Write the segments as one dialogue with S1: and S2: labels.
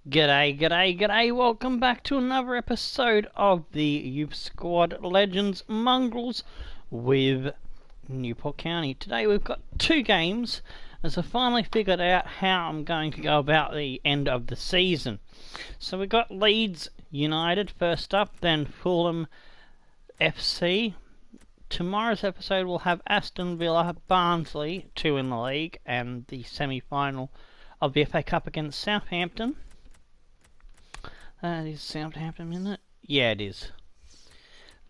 S1: G'day, g'day, g'day, welcome back to another episode of the Youth Squad Legends Mongrels with Newport County. Today we've got two games as I finally figured out how I'm going to go about the end of the season. So we've got Leeds United first up, then Fulham FC. Tomorrow's episode will have Aston Villa, Barnsley, 2 in the league, and the semi-final of the FA Cup against Southampton. Is Southampton in it? Yeah, it is.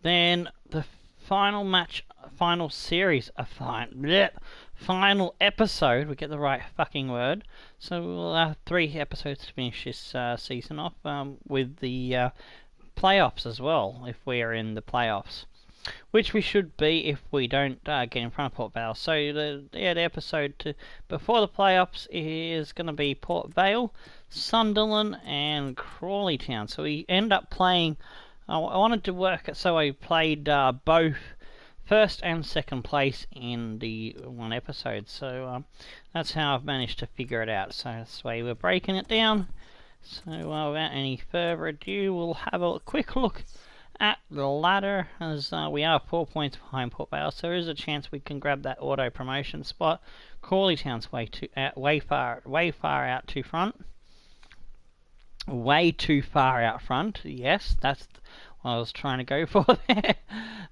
S1: Then the final match, final series, final episode. We get the right fucking word. So we'll have 3 episodes to finish this season off with the playoffs as well, if we are in the playoffs. Which we should be if we don't get in front of Port Vale. So the episode before the playoffs is going to be Port Vale, Sunderland and Crawley Town. So we end up playing, I wanted to work it so I played both first and second place in the one episode. So that's how I've managed to figure it out. So that's the way we're breaking it down. So without any further ado, we'll have a quick look at the ladder, as we are 4 points behind Port Vale, so there is a chance we can grab that auto promotion spot. Crawley Town's way far out to front. Way too far out front. Yes, that's what I was trying to go for there.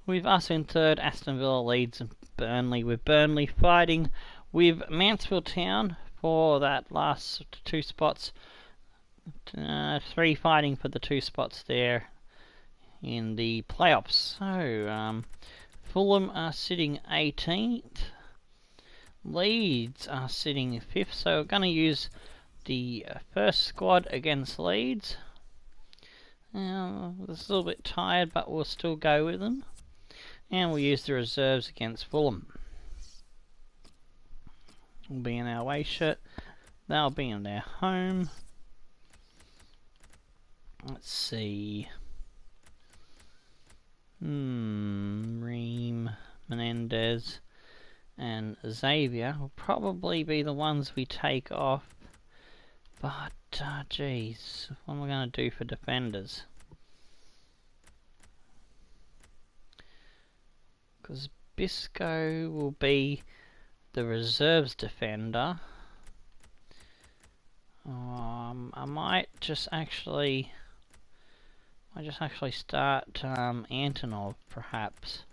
S1: With us in third, Aston Villa, Leeds, and Burnley. With Burnley fighting with Mansfield Town for that last 2 spots. 3 fighting for the 2 spots there in the playoffs. So Fulham are sitting 18th, Leeds are sitting 5th, so we're going to use the first squad against Leeds. It's a little bit tired, but we'll still go with them, and we'll use the reserves against Fulham. We'll be in our away shirt, they'll be in their home. Let's see. Ream, Menendez and Xavier will probably be the ones we take off, but geez, what am I going to do for defenders? Because Bisco will be the reserves defender. I might just actually start Antonov, perhaps.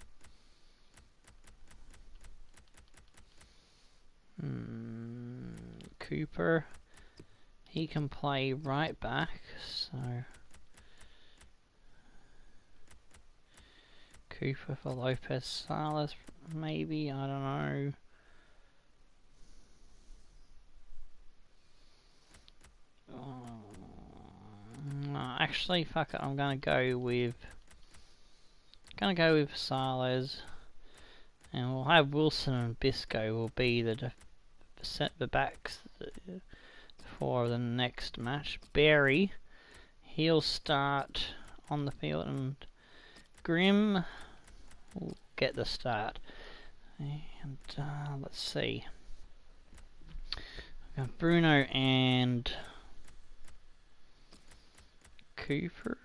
S1: Cooper, he can play right back, so Cooper for Lopez Salas, maybe, I don't know. Actually, fuck it. I'm gonna go with Sales, and we'll have Wilson and Bisco will be the backs for the next match. Barry, he'll start on the field, and Grimm will get the start. And let's see, we've got Bruno and Cooper,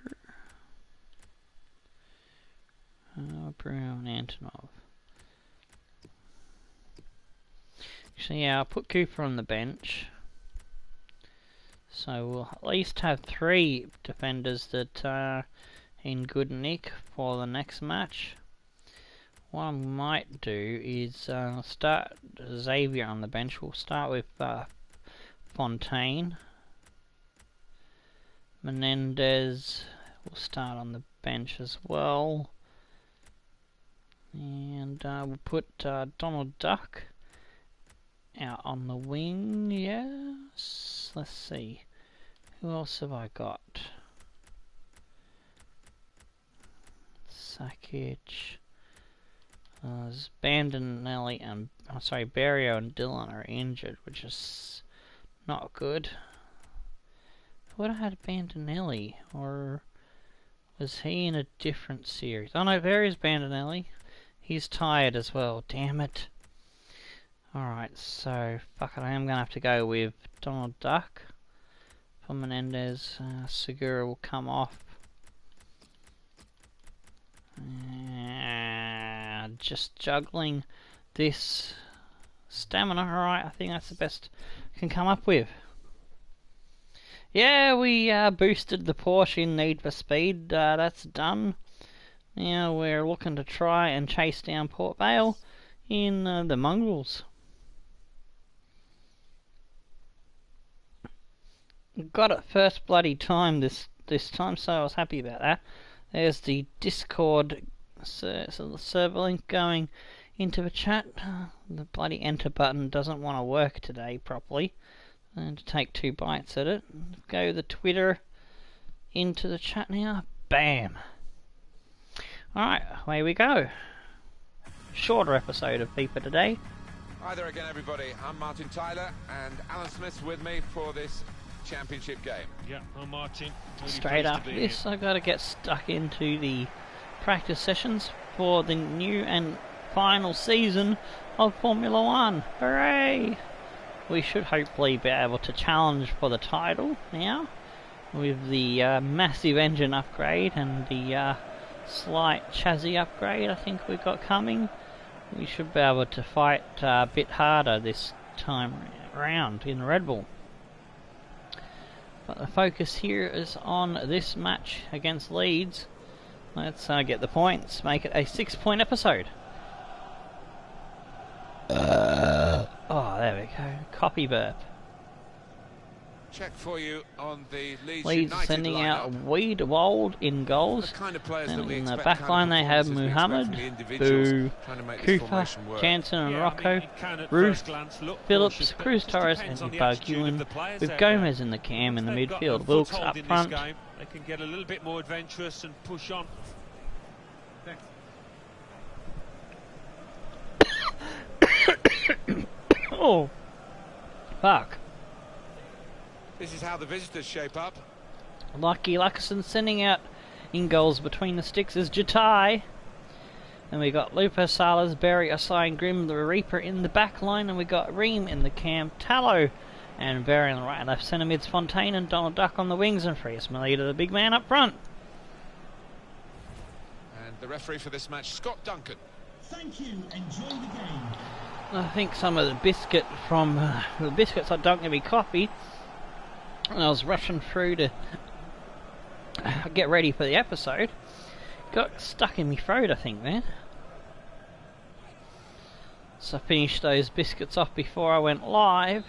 S1: Bruno and Antonov. Actually, yeah, I'll put Cooper on the bench. So we'll at least have 3 defenders that are in good nick for the next match. What I might do is start Xavier on the bench. We'll start with Fontaine. Menendez will start on the bench as well, and we'll put Donald Duck out on the wing. Yes, let's see, who else have I got? Sakic, Bandinelli and Barrio and Dillon are injured, which is not good. Would I had Bandinelli, or was he in a different series? Oh no, there is Bandinelli. He's tired as well, damn it. Alright, so fuck it, I am gonna have to go with Donald Duck for Menendez. Segura will come off. Just juggling this stamina. Alright, I think that's the best I can come up with. Yeah, we boosted the Porsche in Need for Speed. That's done. Now we're looking to try and chase down Port Vale in the Mongrels. Got it first bloody time this time, so I was happy about that. There's the Discord server link going into the chat. The bloody enter button doesn't want to work today properly. And to take 2 bites at it. Go the Twitter into the chat now. Bam! Alright, away we go. Shorter episode of FIFA today.
S2: Hi there again, everybody. I'm Martin Tyler, and Alan Smith's with me for this championship game.
S3: Yeah, I'm Martin. Really
S1: Straight after this, I've got to get stuck into the practice sessions for the new and final season of Formula 1. Hooray! We should hopefully be able to challenge for the title now with the massive engine upgrade and the slight chassis upgrade I think we've got coming. We should be able to fight a bit harder this time around in Red Bull. But the focus here is on this match against Leeds. Let's get the points, make it a 6-point episode. Oh, there we go. Copy burp.
S2: Check for you on the
S1: Leeds sending out Wiedewald in goals.
S2: The kind of players
S1: And
S2: that we
S1: in the
S2: expect,
S1: back line they have Muhammad, Boo, Cooper, Jansen and Rocco, Ruth, Phillips, Cruz Torres and Barguin, with Gomez in the cam in the midfield, Wilkes up front.
S3: They can get a little bit more adventurous and push on.
S1: Oh, fuck.
S2: This is how the visitors shape up.
S1: Lucky Luckerson sending out in goals between the sticks is Jatai. And we got Lupa, Salas, Berry, Asai and Grimm, the Reaper in the back line. And we got Ream in the cam, Tallow and Berry on the right and left centre mids, Fontaine and Donald Duck on the wings, and Frias Melita, the big man up front.
S2: And the referee for this match, Scott Duncan.
S4: Thank you. Enjoy the game.
S1: I think some of the biscuit from the biscuits I don't give me coffee. And I was rushing through to get ready for the episode. Got stuck in my throat, I think, there. So I finished those biscuits off before I went live.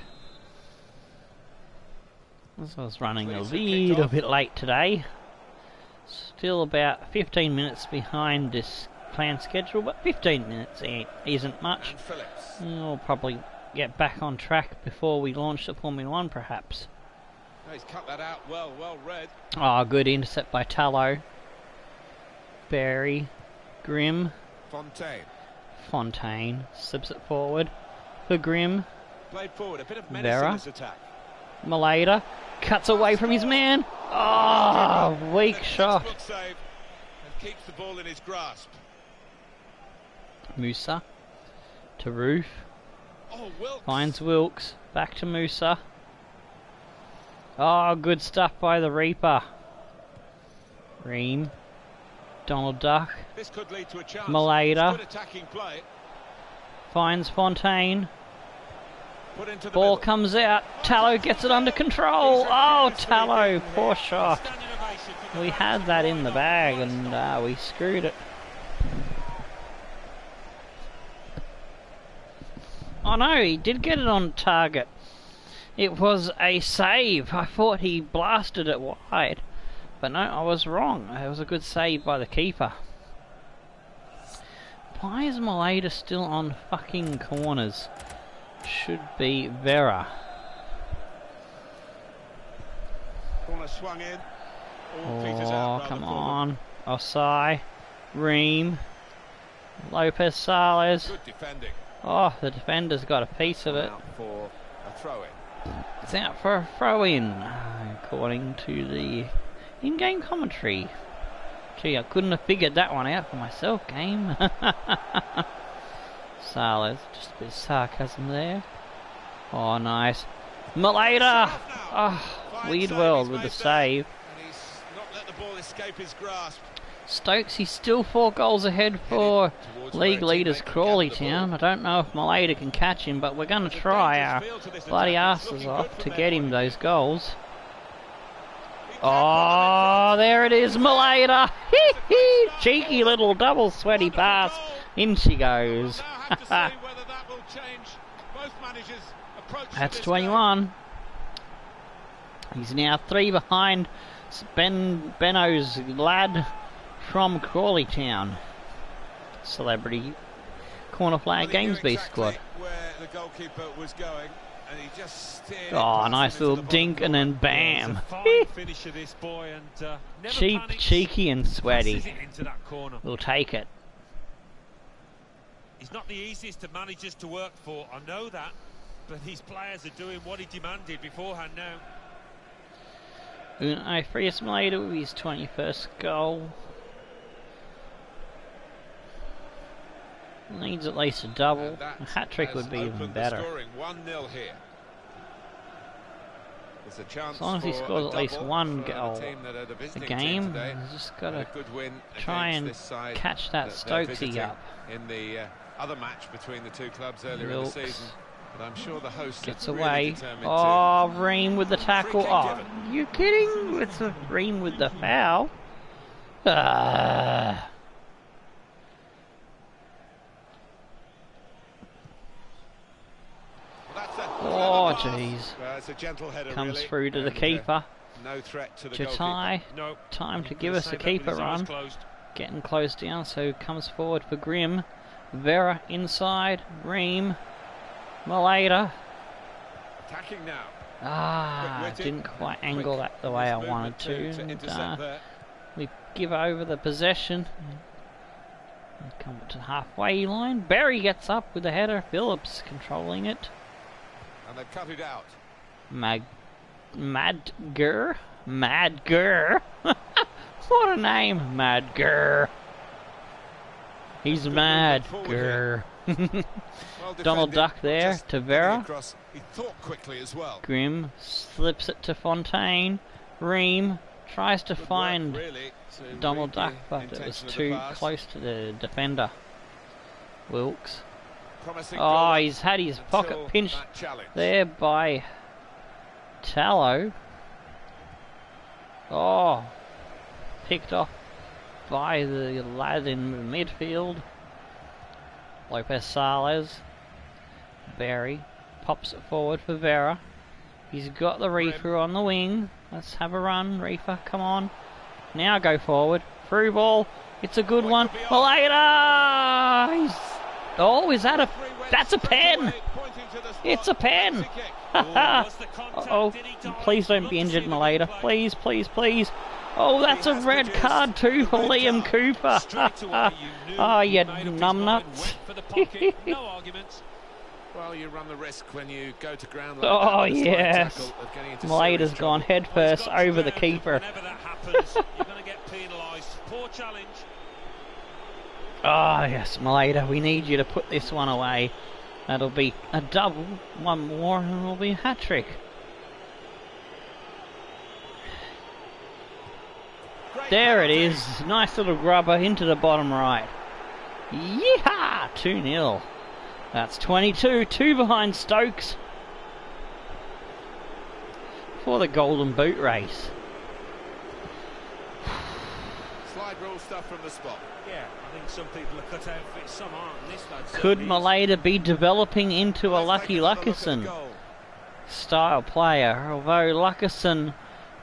S1: So I was running a little bit late today. Still about 15 minutes behind this planned schedule, but 15 minutes isn't much. We'll probably get back on track before we launch the Formula 1, perhaps.
S2: He's cut that out well read.
S1: Oh, good intercept by Tallow. Berry. Grimm. Fontaine slips it forward for Grimm.
S2: Played forward, a bit of menace
S1: Vera.
S2: in this attack.
S1: Maleda cuts away from his man. Oh, weak shot.
S2: Save and keeps the ball in his grasp.
S1: Musa to Roof.
S2: Oh, Wilkes.
S1: Finds Wilkes. Back to Musa. Oh, good stuff by the Reaper. Ream. Donald Duck.
S2: This could lead to a chance.
S1: Maleda.
S2: Good attacking play.
S1: Finds Fontaine.
S2: Put into the
S1: Ball
S2: middle.
S1: comes out. Tallow gets it under control. Oh, Tallow. Poor shot. We had that in the bag and we screwed it. Oh no, he did get it on target. It was a save. I thought he blasted it wide. But no, I was wrong. It was a good save by the keeper. Why is Maleda still on fucking corners? Should be Vera.
S2: Corner swung in.
S1: Oh, come on. Osai. Ream. Lopez Sales.
S2: Good defending.
S1: Oh, the defender's got a piece of it.
S2: Out for a throw-in.
S1: It's out for a throw-in, according to the in-game commentary. Gee, I couldn't have figured that one out for myself, game. Salas, just a bit of sarcasm there. Oh, nice. Maleda! Oh, Weird World with the save.
S2: And he's not let the ball escape his grasp.
S1: Stokes, he's still 4 goals ahead for league leaders Crawley Town. I don't know if Malada can catch him, but we're going to try our bloody asses off to get him those goals. Oh, there it is, Malada! Cheeky little double sweaty pass. In she goes. That's 21. He's now 3 behind Benno's lad from Crawley Town. Celebrity corner flag Gamesbeast squad.
S2: Where the goalkeeper was going, and he just
S1: oh, nice little dink and then bam. Cheap, cheeky and sweaty. We'll take it.
S3: He's not the easiest of managers to work for, I know that, but these players are doing what he demanded beforehand now.
S1: Unai Frias Malada with his 21st goal. Needs at least a double. A hat-trick would be even better.
S2: 1-0 here. There's a chance
S1: as long as he scores at least 1 goal a game, he's just got to try and catch that Stokesy up.
S2: In the other match between the two clubs earlier in the season. But I'm sure the host
S1: gets away. Oh, Ream with the tackle. Oh, you kidding? It's a Ream with the foul. Oh, jeez. Comes
S2: really,
S1: through to the keeper.
S2: No threat to the
S1: Jatai, time to give us a keeper run. Getting close down, so comes forward for Grimm. Vera inside. Ream. Malada.
S2: Attacking now.
S1: Didn't quite angle that the way I wanted to. And, we give over the possession. And come to the halfway line. Barry gets up with the header. Phillips controlling it.
S2: And they've cut it out.
S1: Madger. What a name, Madger. He's Madger.
S2: Well
S1: Donald Duck there to Vera.
S2: He thought quickly as well.
S1: Grimm slips it to Fontaine. Ream tries to find Donald Duck, but it was too close to the defender. Wilkes. Oh, he's had his pocket pinched there by Tallow. Oh, picked off by the lad in midfield. Lopez Sales. Barry pops it forward for Vera. He's got the Reefer on the wing. Let's have a run, Reefer, come on. Now go forward. Through ball. It's a good one. Malada! Oh, is that a... That's a pen! It's a pen! Uh-oh. Please don't be injured, Malada. Please, please, please. Oh, that's a red card too for Liam Cooper. Oh, you numbnuts.
S2: Well, you run the risk when you go to ground
S1: like oh, yes. Malada's gone head first over the keeper.
S3: Whenever that happens, you're going to get penalised. Poor challenge.
S1: Oh, yes, Malada, we need you to put this one away. That'll be a double, one more, and it'll be a hat-trick. There it is. Nice little grubber into the bottom right. Yeehaw! 2-0. That's 22. 2 behind Stokes for the Golden Boot race.
S2: Slide rule stuff from the spot.
S3: Yeah, I think some people are cut out for it, some aren't. This lad
S1: could Malada be developing into a Lucky Luckerson style player? Although Luckerson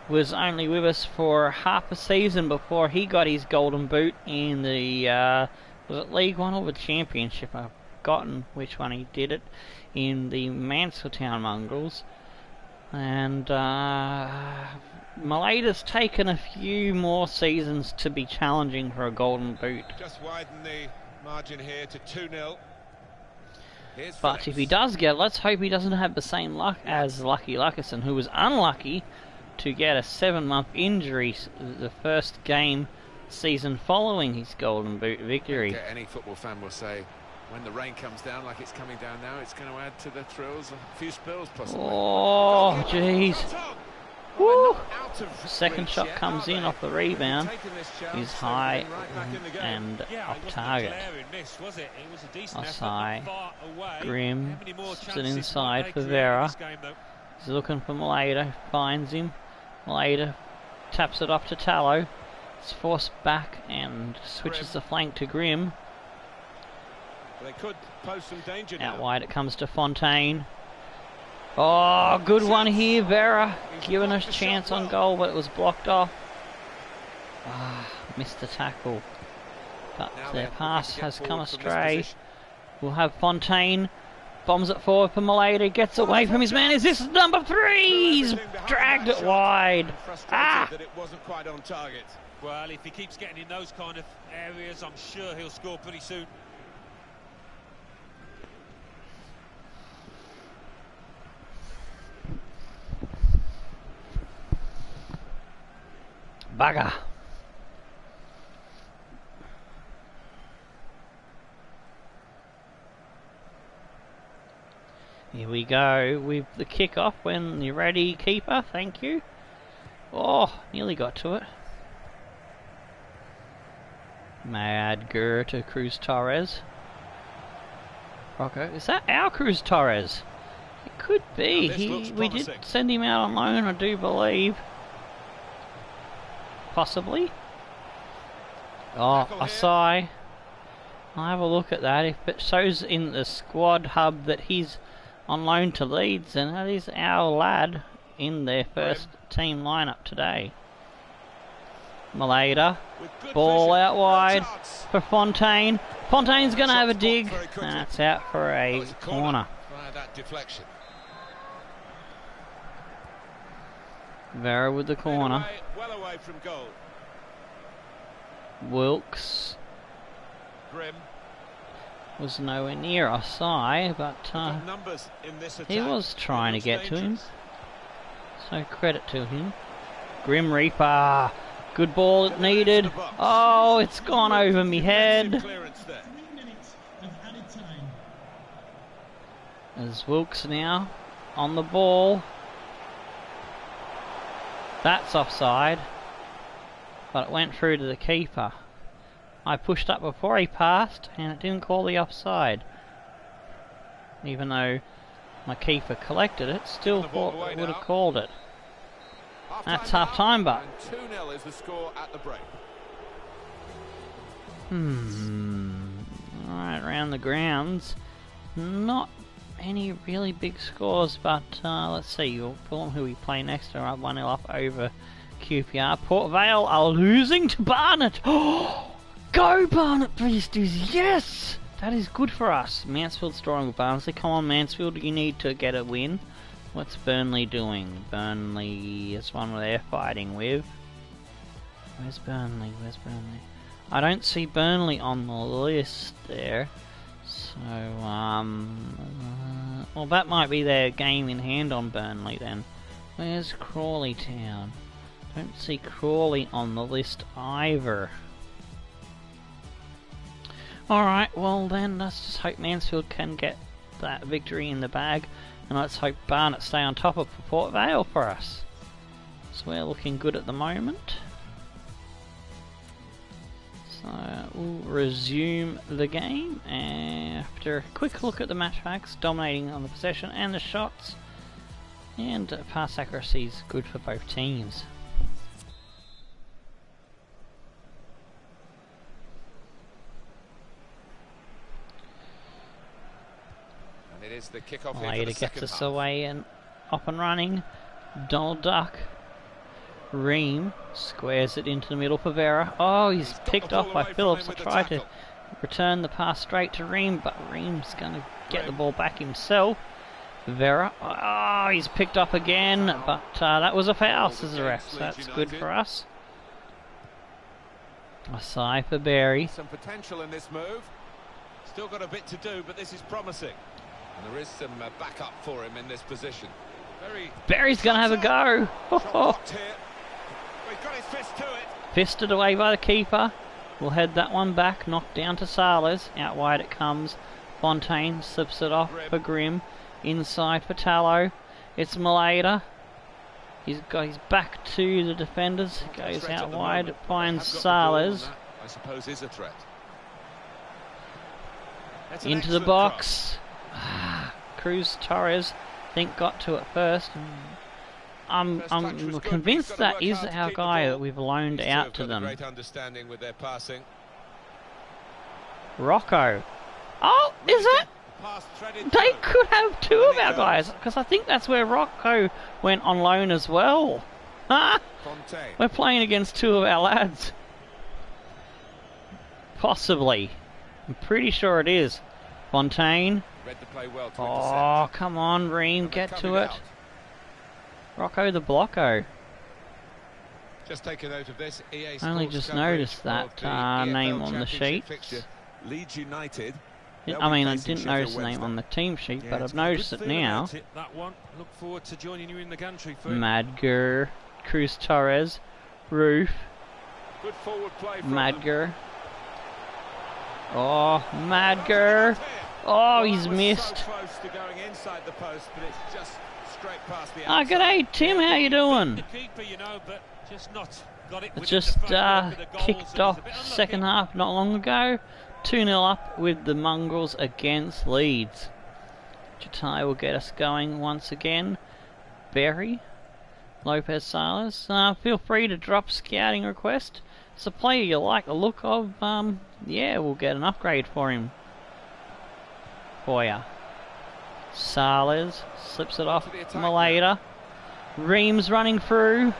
S1: was only with us for half a season before he got his Golden Boot in the was it League One or the Championship? I've forgotten which one he did it in the Mansfield Mongrels. And Malada's taken a few more seasons to be challenging for a Golden Boot.
S2: Just widen the margin here to 2-0.
S1: But if he does get it, let's hope he doesn't have the same luck as Lucky Luckerson, who was unlucky to get a 7-month injury the first game season following his Golden Boot victory.
S2: Any football fan will say, when the rain comes down like it's coming down now, it's going to add to the thrills. A few spills possibly.
S1: Oh, jeez. Woo! Second shot comes in off the rebound. He's high and off target. Osai, Grimm, slips it inside for Vera. He's looking for Maleda, finds him. Maleda taps it off to Tallow. It's forced back and switches the flank to Grimm.
S3: They could pose some danger now.
S1: Out wide it comes to Fontaine. Oh, good one here, Vera. Giving us a chance on goal, but it was blocked off. Ah, missed the tackle. But their pass has come astray. We'll have Fontaine. Bombs it forward for Maleda. Gets away from his man. Is this number 3? He's dragged it wide. Ah!
S3: That it wasn't quite on target. Well, if he keeps getting in those kind of areas, I'm sure he'll score pretty soon.
S1: Bugger. Here we go with the kickoff. When you're ready, keeper. Thank you. Oh, nearly got to it. Mad Gur to Cruz Torres. Rocco, is that our Cruz Torres? It could be. We did send him out on loan, I do believe. Possibly. Oh, Osai. I'll have a look at that. If it shows in the squad hub that he's on loan to Leeds, then that is our lad in their first team lineup today. Maleda. Ball out wide for Fontaine. Fontaine's going to have a dig. That's out for a corner. Vera with the corner.
S3: Well away from goal.
S1: Wilkes was nowhere near Osai, but he was trying to get to him. So credit to him. Grim Reaper. Good ball it needed. Oh, it's gone over me head.
S4: 3 minutes of added time.
S1: There's Wilkes now on the ball. That's offside, but it went through to the keeper. I pushed up before he passed and it didn't call the offside. Even though my keeper collected it, still thought it would have called it. That's half time, but
S2: 2-0 is the score at the break.
S1: Alright, around the grounds, not any really big scores, but let's see. Fulham, who we play next, are up 1-0 up over QPR. Port Vale are losing to Barnet. Oh, go Barnet Beasties! Yes, that is good for us. Mansfield's drawing with Barnsley. Come on, Mansfield, you need to get a win. What's Burnley doing? Burnley is one they're fighting with. Where's Burnley? Where's Burnley? I don't see Burnley on the list there. So, well, that might be their game in hand on Burnley then. Where's Crawley Town? Don't see Crawley on the list either. Alright, well then, let's just hope Mansfield can get that victory in the bag. And let's hope Barnet stay on top of Port Vale for us. So we're looking good at the moment. So we'll resume the game after a quick look at the match facts, dominating on the possession and the shots. And pass accuracy is good for both teams.
S2: And it is the kickoff
S1: Maleda
S2: into the
S1: gets
S2: second
S1: us
S2: half.
S1: away and up and running. Donald Duck. Ream squares it into the middle for Vera. Oh, he's picked off by Phillips. I tried to return the pass straight to Ream, but Ream's going to get the ball back himself. Vera. Oh, he's picked up again, but that was a foul, says the ref. So that's good for us. Osai for Barry.
S2: Some potential in this move.
S3: Still got a bit to do, but this is promising.
S2: And there is some backup for him in this position.
S1: Barry's going to have a go.
S3: He's got his fist to it.
S1: Fisted away by the keeper. We'll head that one back. Knocked down to Salas. Out wide it comes. Fontaine slips it off for Grimm. Inside for Tallow. It's Maleda. He's got his back to the defenders. Goes out wide, finds Salas.
S2: I suppose is a threat.
S1: Into the box. Cruz Torres, I think, got to it first. I'm convinced that is our guy that we've loaned out to them.
S2: Great understanding with their passing.
S1: Rocco. Oh, is it? They could have two of our guys, because I think that's where Rocco went on loan as well. Huh? We're playing against two of our lads. Possibly. I'm pretty sure it is. Fontaine.
S2: Read the play well to
S1: Oh,
S2: intercept.
S1: come on, Ream, get to it.
S2: Out.
S1: Rocco the Blocko.
S2: Just take a note of this. EA
S1: Only
S2: Sports
S1: just
S2: coverage
S1: noticed that
S2: of the EFL
S1: name on the
S2: Championship
S1: sheet.
S2: fixture. Leeds United.
S1: I mean, I didn't notice the name on the team sheet, but I've noticed it now.
S3: That one. Look forward to joining you in the gantry for
S1: Madger, Cruz Torres, Roof,
S2: Good forward play from
S1: Madger. Oh, Madger. Oh, he's missed.
S2: So close to going inside the post, but it's just straight past the
S1: Ah, g'day, Tim. How you doing?
S3: the keeper, you know, but just not got it.
S1: It's just kicked off second half not long ago. 2-0 up with the Mongrels against Leeds. Chatai will get us going once again. Berry, Lopez Salas. Feel free to drop scouting request. It's a player you like the look of. Yeah, we'll get an upgrade for him. Boya. Salas slips it off. Maleta. Ream's running through.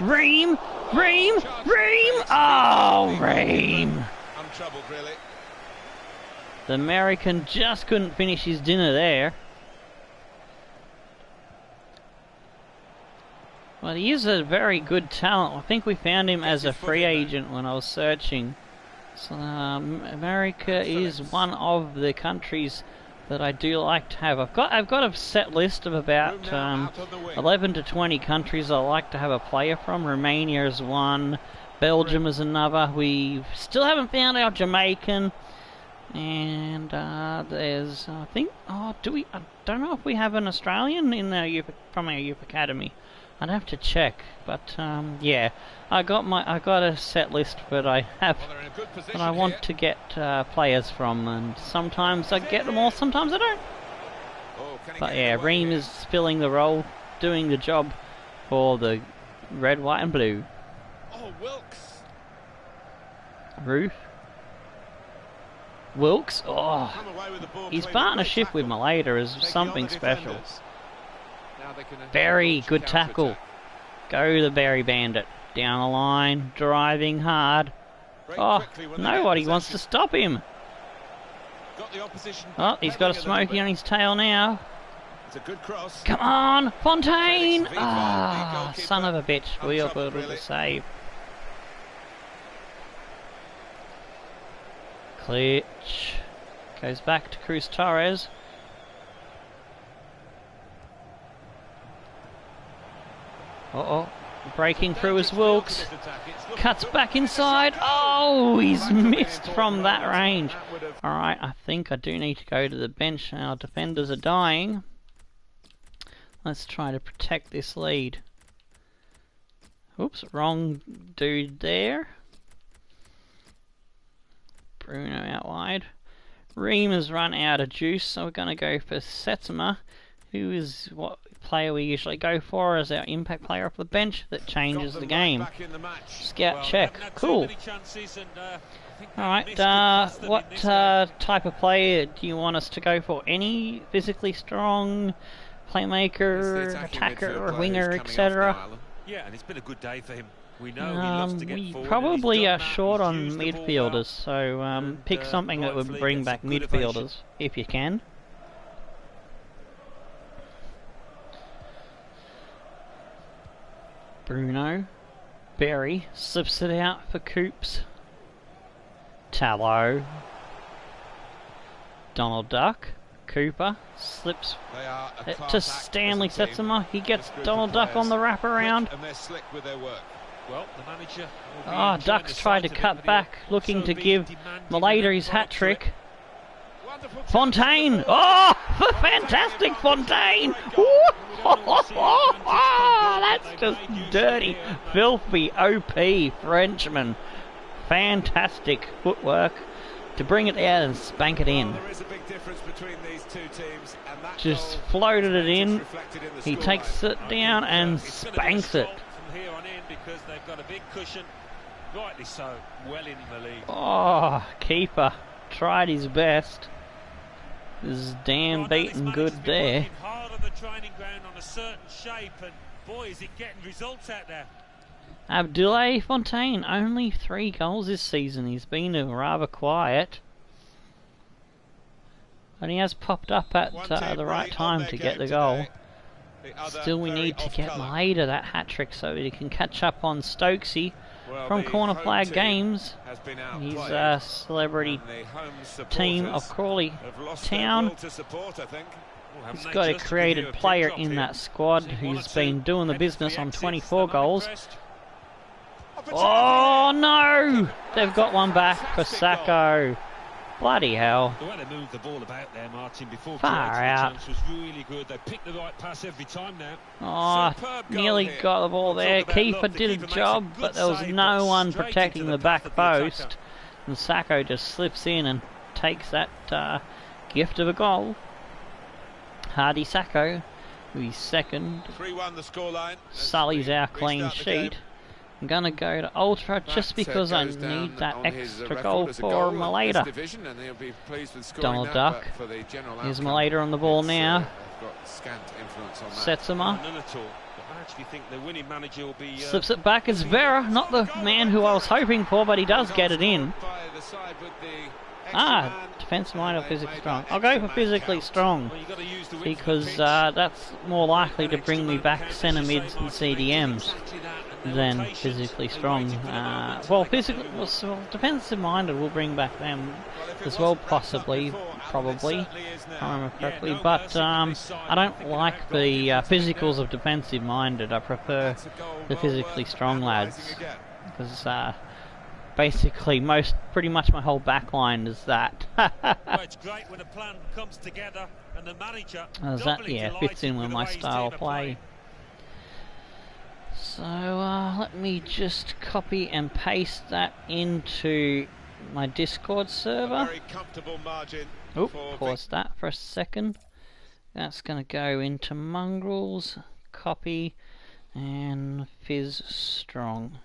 S1: Ream! Ream! Ream! Oh, Ream!
S2: I'm troubled, really.
S1: The American just couldn't finish his dinner there. Well, he is a very good talent. I think we found him as a free agent when I was searching. So, America is one of the countries that I do like to have. I've got a set list of about 11 to 20 countries I like to have a player from. Romania is one, Belgium is another. We still haven't found our Jamaican, and there's I think I don't know if we have an Australian in our youth, from our youth academy. I'd have to check, but yeah, I got a set list that I have that I want to get players from, and sometimes I get them all, sometimes I don't. But yeah, Ream is filling the role, doing the job for the red, white, and blue.
S2: Oh, Wilkes.
S1: Roof. Wilkes. Oh, his partnership with Maleta is something special. Very good tackle. Go the Berry Bandit. Down the line, driving hard. Oh, nobody wants to stop him. Oh, he's got a smoky on his tail now. Come on, Fontaine! Ah, son of a bitch. We are able to save. Klitsch. Goes back to Cruz Torres. Uh-oh. Breaking through as Wilkes. Cuts back inside. Oh, he's missed from that range. Alright, I think I do need to go to the bench. Our defenders are dying. Let's try to protect this lead. Oops, wrong dude there. Bruno out wide. Ream has run out of juice, so we're going to go for Setsuma, who is what player we usually go for as our impact player off the bench that changes the game. Scout check. Cool. Alright, what type of player do you want us to go for? Any physically strong playmaker, attacker, or winger, etc.?
S3: Yeah, and it's been a good day for him. We know he loves to get
S1: we
S3: forward,
S1: probably are
S3: and he's done
S1: short
S3: that.
S1: on
S3: He's used the ball
S1: midfielders,
S3: well.
S1: so pick something that would
S3: hopefully
S1: bring
S3: get
S1: back
S3: some good ovation.
S1: midfielders, if you can. Bruno. Berry slips it out for Coops. Tallow. Donald Duck. Cooper slips it to Stanley Setsuma. He gets Donald Duck on the wraparound.
S2: And they're slick with their work.
S3: Well, the manager will be
S1: Ah,
S3: enjoying
S1: Ducks
S3: the
S1: tried to
S3: sight of
S1: cut
S3: it, but
S1: back,
S3: he'll
S1: looking
S3: also
S1: to
S3: be
S1: give
S3: demanding
S1: Maleta
S3: and
S1: his
S3: follow
S1: hat
S3: through it.
S1: trick.
S2: Wonderful
S1: Fontaine! Oh, fantastic Fontaine! Ooh. That's just dirty, filthy, OP Frenchman. Fantastic footwork to bring it out and spank it in.
S2: There is a big difference between these two teams, and that
S1: Just
S2: goal
S1: floated it in.
S2: reflected in the
S1: He
S2: scoreline.
S1: takes it down and
S3: It's gonna be a
S1: spanks it.
S3: slog from here on in because they've got a big cushion. Rightly so, well in the lead.
S1: Oh, keeper tried his best. Is Dan
S3: Well, I know this
S1: beaten
S3: manager's
S1: good
S3: been
S1: there.
S3: working hard on the training ground on a certain shape, and boy, is it getting results out there.
S1: Abdoulaye Fontaine, only 3 goals this season. He's been rather quiet. But he has popped up at
S2: One
S1: the
S2: team
S1: right
S2: really on
S1: time
S2: their
S1: to get
S2: game
S1: the goal.
S2: today. The other
S1: Still we
S2: very
S1: need to
S2: off
S1: get
S2: colour.
S1: Maeda that hat-trick so he can catch up on Stokesy
S2: Well,
S1: from
S2: the
S1: Corner
S2: home
S1: Flag
S2: team
S1: Games.
S2: has been
S1: He's
S2: outplayed,
S1: a celebrity
S2: and the home
S1: team of
S2: supporters
S1: Crawley
S2: have lost their
S1: Town.
S2: will to support, I think.
S3: Well, haven't
S1: He's
S3: they
S1: got a
S3: just
S1: created
S3: given you a
S1: player
S3: pick
S1: in
S3: drop
S1: that
S3: here?
S1: squad
S3: Seen one or
S1: who's
S3: two
S1: been doing the
S3: headed for
S1: business on
S3: exits,
S1: 24
S3: they're not
S1: goals.
S3: impressed.
S1: Oh no! They've got one back for
S2: Fantastic
S1: Sacco. Bloody hell.
S3: The way they moved the ball about there, Martin, before
S1: Far
S3: creating
S1: out.
S3: the chance was really good. They picked the right pass every time now.
S1: Oh,
S2: Superb goal
S1: nearly
S2: here.
S1: got the ball
S3: We'll
S1: there.
S3: talk about
S1: Keeper
S3: luck. The
S1: did a
S3: keeper makes a
S1: job,
S3: good
S1: but there was
S3: save,
S1: no
S3: but
S1: one
S3: straight
S1: protecting
S3: into
S1: the
S3: the
S1: back
S3: path of the attacker.
S1: post. And Sacco just slips in and takes that gift of a goal. Hardy Sacco, with his second.
S2: 3-1 the scoreline. as
S1: Sully's
S2: we
S1: our clean
S2: restart the game.
S1: sheet. I'm gonna go to Ultra just
S2: That,
S1: because I
S2: goes down
S1: need that
S2: on his
S1: extra
S2: record
S1: goal
S2: as a
S1: for
S2: goal in this
S1: Maeda.
S2: division, and he'll be pleased with scoring
S1: Donald
S2: that,
S1: Duck.
S2: but for the general
S1: Here's
S2: outcome,
S1: Maeda on the ball
S2: it's,
S1: now.
S2: got scant influence on that.
S1: Sets him up.
S3: None at all. I actually think the winning manager will be...
S1: Slips it back. It's Vera, not the man who I was hoping for, but he does get it in.
S2: By the side with the extra
S1: Ah,
S2: man,
S1: defensive mind or
S2: and they
S1: physically
S2: made
S1: strong.
S2: that
S1: I'll go
S2: extra
S1: for
S2: man
S1: physically
S2: count.
S1: strong
S3: Well, you've got to use the width of the
S1: because
S3: pitch.
S1: that's more likely to
S3: An
S1: bring me
S3: extra
S1: back
S3: man count,
S1: centre
S3: as you
S1: mids
S3: say,
S1: and
S3: Martin, they did
S1: CDMs
S3: exactly that, and their
S1: than
S3: rotations,
S1: physically
S3: they
S1: strong.
S3: waited for the moment to
S1: Well,
S3: make that
S1: physically,
S3: move.
S1: well, defensive minded will bring back them
S2: Well, if it
S1: as well,
S2: wasn't wrapped up
S1: possibly,
S2: before, Alan, it
S1: probably,
S2: certainly is now.
S1: if I remember
S3: Yeah,
S1: correctly.
S3: no
S1: But
S3: mercy from this side.
S1: I don't
S3: Thinking
S1: like
S3: about goal
S1: the
S3: difference right
S1: physicals
S3: now.
S1: of defensive minded. I prefer
S2: That's a goal
S1: the
S2: well
S1: physically
S2: worth
S1: strong
S2: analysing
S1: lads.
S2: again.
S1: Because basically pretty much my whole back line is that.
S3: Well, it's great when a plan comes together and the manager
S1: That
S3: doubly
S1: fits in
S3: delighted
S1: with
S3: the
S1: my
S3: way his
S1: style
S3: team
S1: of
S3: are
S1: play.
S3: playing.
S1: So let me just copy and paste that into my Discord
S2: A
S1: server.
S2: very comfortable margin
S1: Oop,
S2: for
S1: pause that for a second. That's going to go into Mongrels, copy, and Fizz Strong.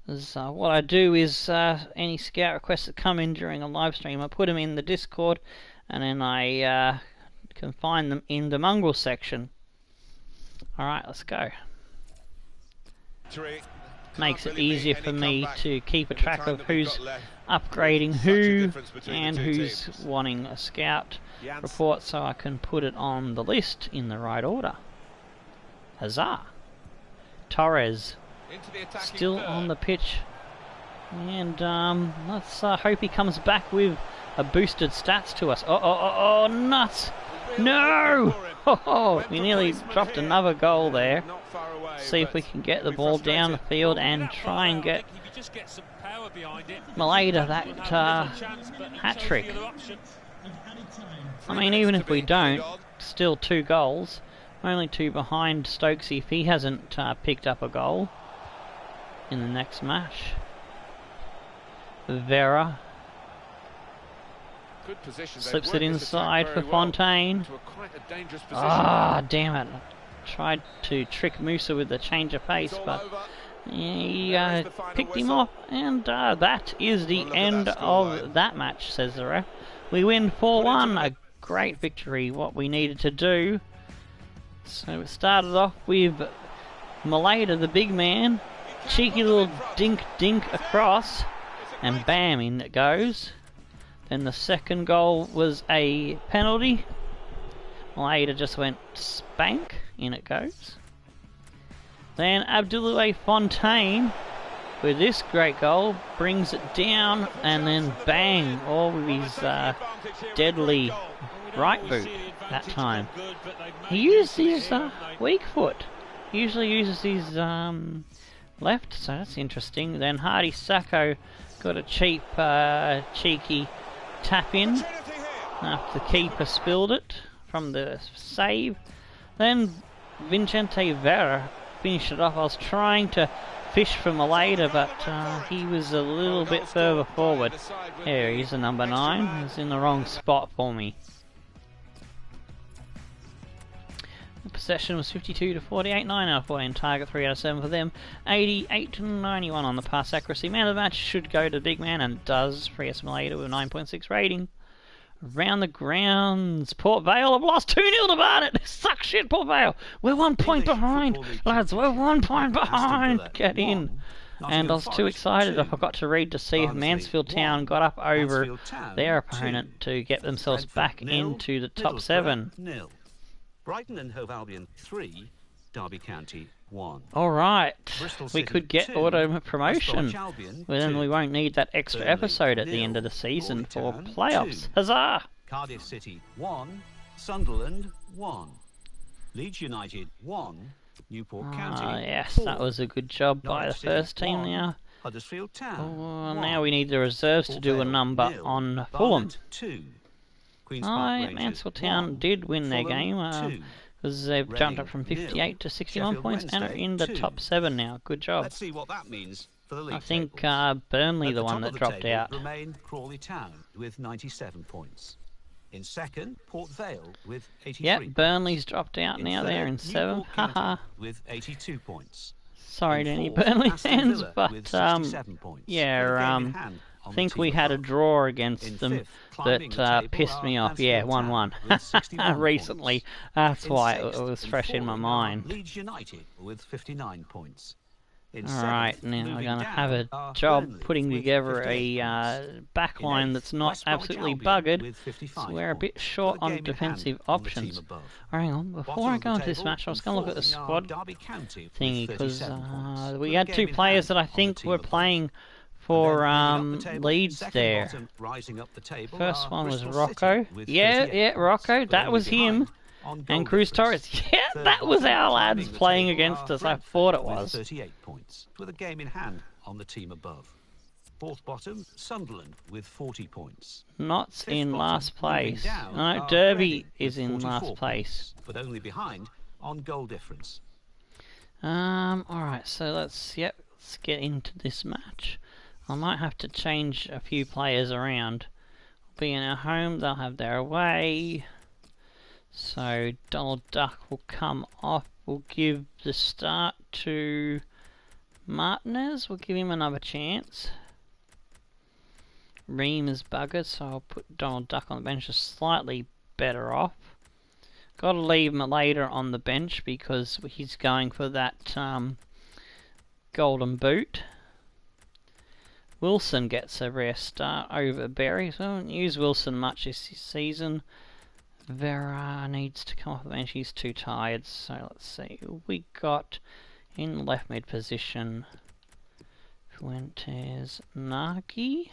S1: What I do is any scout requests that come in during a live stream, I put them in the Discord, and then I can find them in the Mongrel section. Alright, let's go.
S2: victory.
S1: Makes
S2: Can't
S1: it
S2: really be
S1: easier
S2: any
S1: for me
S2: comeback
S1: to keep a
S2: in the
S1: track
S2: time
S1: of
S2: that we've
S1: who's
S2: got left.
S1: upgrading
S2: Such a
S1: who
S2: difference between
S1: and
S2: the two
S1: who's
S2: teams.
S1: wanting a scout
S2: Jans.
S1: report so I can put it on the list in the right order. Huzzah! Torres
S2: Into the attacking
S1: still
S2: third.
S1: on the pitch, and let's hope he comes back with a boosted stats to us. Oh, nuts!
S2: Real
S1: No!
S2: opening for him.
S1: Oh,
S2: Went
S1: we
S2: for
S1: nearly
S2: placement
S1: dropped
S2: here.
S1: another goal there.
S2: Not far away,
S1: See if
S2: but
S1: we can get the
S2: it'll be
S1: ball down the
S2: frustrating.
S1: field
S3: Well,
S1: and
S3: that
S1: try and
S3: far out,
S1: get
S3: I think if you just get some power behind it,
S1: Maeda
S3: Would
S1: that
S3: have a little chance, but he chose
S1: hat-trick.
S3: the other option.
S4: Of added time.
S1: I mean, even
S2: to
S1: if we
S2: be
S1: don't,
S2: lead on.
S1: still 2 goals. Only 2 behind Stokesy if he hasn't picked up a goal in the next match. Vera
S2: Good position. They've
S1: slips it
S2: worked this
S1: inside
S2: attack
S1: for
S2: very well
S1: Fontaine.
S2: to a quite a dangerous position.
S1: Ah, damn it. Tried to trick Musa with the change of pace,
S2: It's all
S1: but
S2: over.
S1: he
S2: There is the final
S1: picked him
S2: whistle.
S1: off, and that is the
S2: Well, look at
S1: end
S2: that
S1: of
S2: scoreline.
S1: that match, says the ref. We win 4-1, a great victory, what we needed to do. So it started off with Maeda, the big man, cheeky little dink across, and bam, in it goes. Then the second goal was a penalty. Maeda just went spank, in it goes. Then Abdoulaye Fontaine, with this great goal, brings it down, and then bang, all with his deadly right boot that time. He used his weak foot. He usually uses his left, so that's interesting. Then Hardy Sacco got a cheap, cheeky tap in. After the keeper spilled it from the save. Then Vicente Vera finished it off. I was trying to fish for Maleda, but he was a little bit further forward. Here, he's the number 9. He's in the wrong spot for me. The possession was 52 to 48, 9 out of 14. Target 3 out of 7 for them. 88 to 91 on the pass accuracy. Man of the match should go to the big man, and does. Frias Maleda with a 9.6 rating. Around the grounds, Port Vale have lost 2-0 to Barnet. Suck shit, Port Vale. We're 1 point behind, lads. We're 1 point behind. Get in. And I was too excited. I forgot to read to see if Mansfield Town got up over their opponent to get themselves back into the top 7.
S5: Brighton and Hove Albion 3, Derby County 1.
S1: Alright, we could get auto promotion, but then we won't need that extra episode at the end of the season for playoffs. Huzzah!
S5: Cardiff City 1, Sunderland 1, Leeds United 1, Newport County
S1: yes,
S5: 4,
S1: that was a good job by the first team now.
S5: Huddersfield Town
S1: now we need the reserves to do a number on Fulham.
S5: 2,
S1: Mansfield Town did win their game, because they've jumped up from 58 to 61 points and are in the top 7 now. Good job.
S5: Let's see what that means for the league.
S1: I think Burnley the one that dropped out.
S5: Remain Crawley Town with 97 points. In second, Port Vale with 83.
S1: Yep, Burnley's dropped out now. They're in 7. Haha.
S5: With 82 points.
S1: Sorry to any Burnley fans, but yeah, I think we had a draw against them that pissed me off. Yeah, 1-1 recently. That's why it was fresh in my mind.
S5: Leeds United with 59 points.
S1: Alright, now we're going to have a job putting together a backline that's not absolutely buggered, so we're a bit short on defensive options. Hang on, before I go into this match, I was going to look at the squad thingy, because we had 2 players that I think were playing for Leeds there. First one was Rocco. Yeah, Rocco, that was him. And Cruz Torres. Yeah, that was our lads playing against us. I thought it was.
S5: 38 points, with a game in hand on the team above. Fourth bottom, Sunderland with 40 points.
S1: Notts in last place. No, Derby is in last place.
S5: But only behind on goal difference.
S1: Alright, so let's get into this match. I might have to change a few players around. We'll be in our home, they'll have their away. So Donald Duck will come off. We'll give the start to Martinez. We'll give him another chance. Ream is buggered, so I'll put Donald Duck on the bench, just slightly better off. Got to leave Maleda on the bench because he's going for that golden boot. Wilson gets a rare start over Berry, so I haven't used Wilson much this season. Vera needs to come off the bench, he's too tired, so let's see. We got in the left mid position Fuentes Nagi.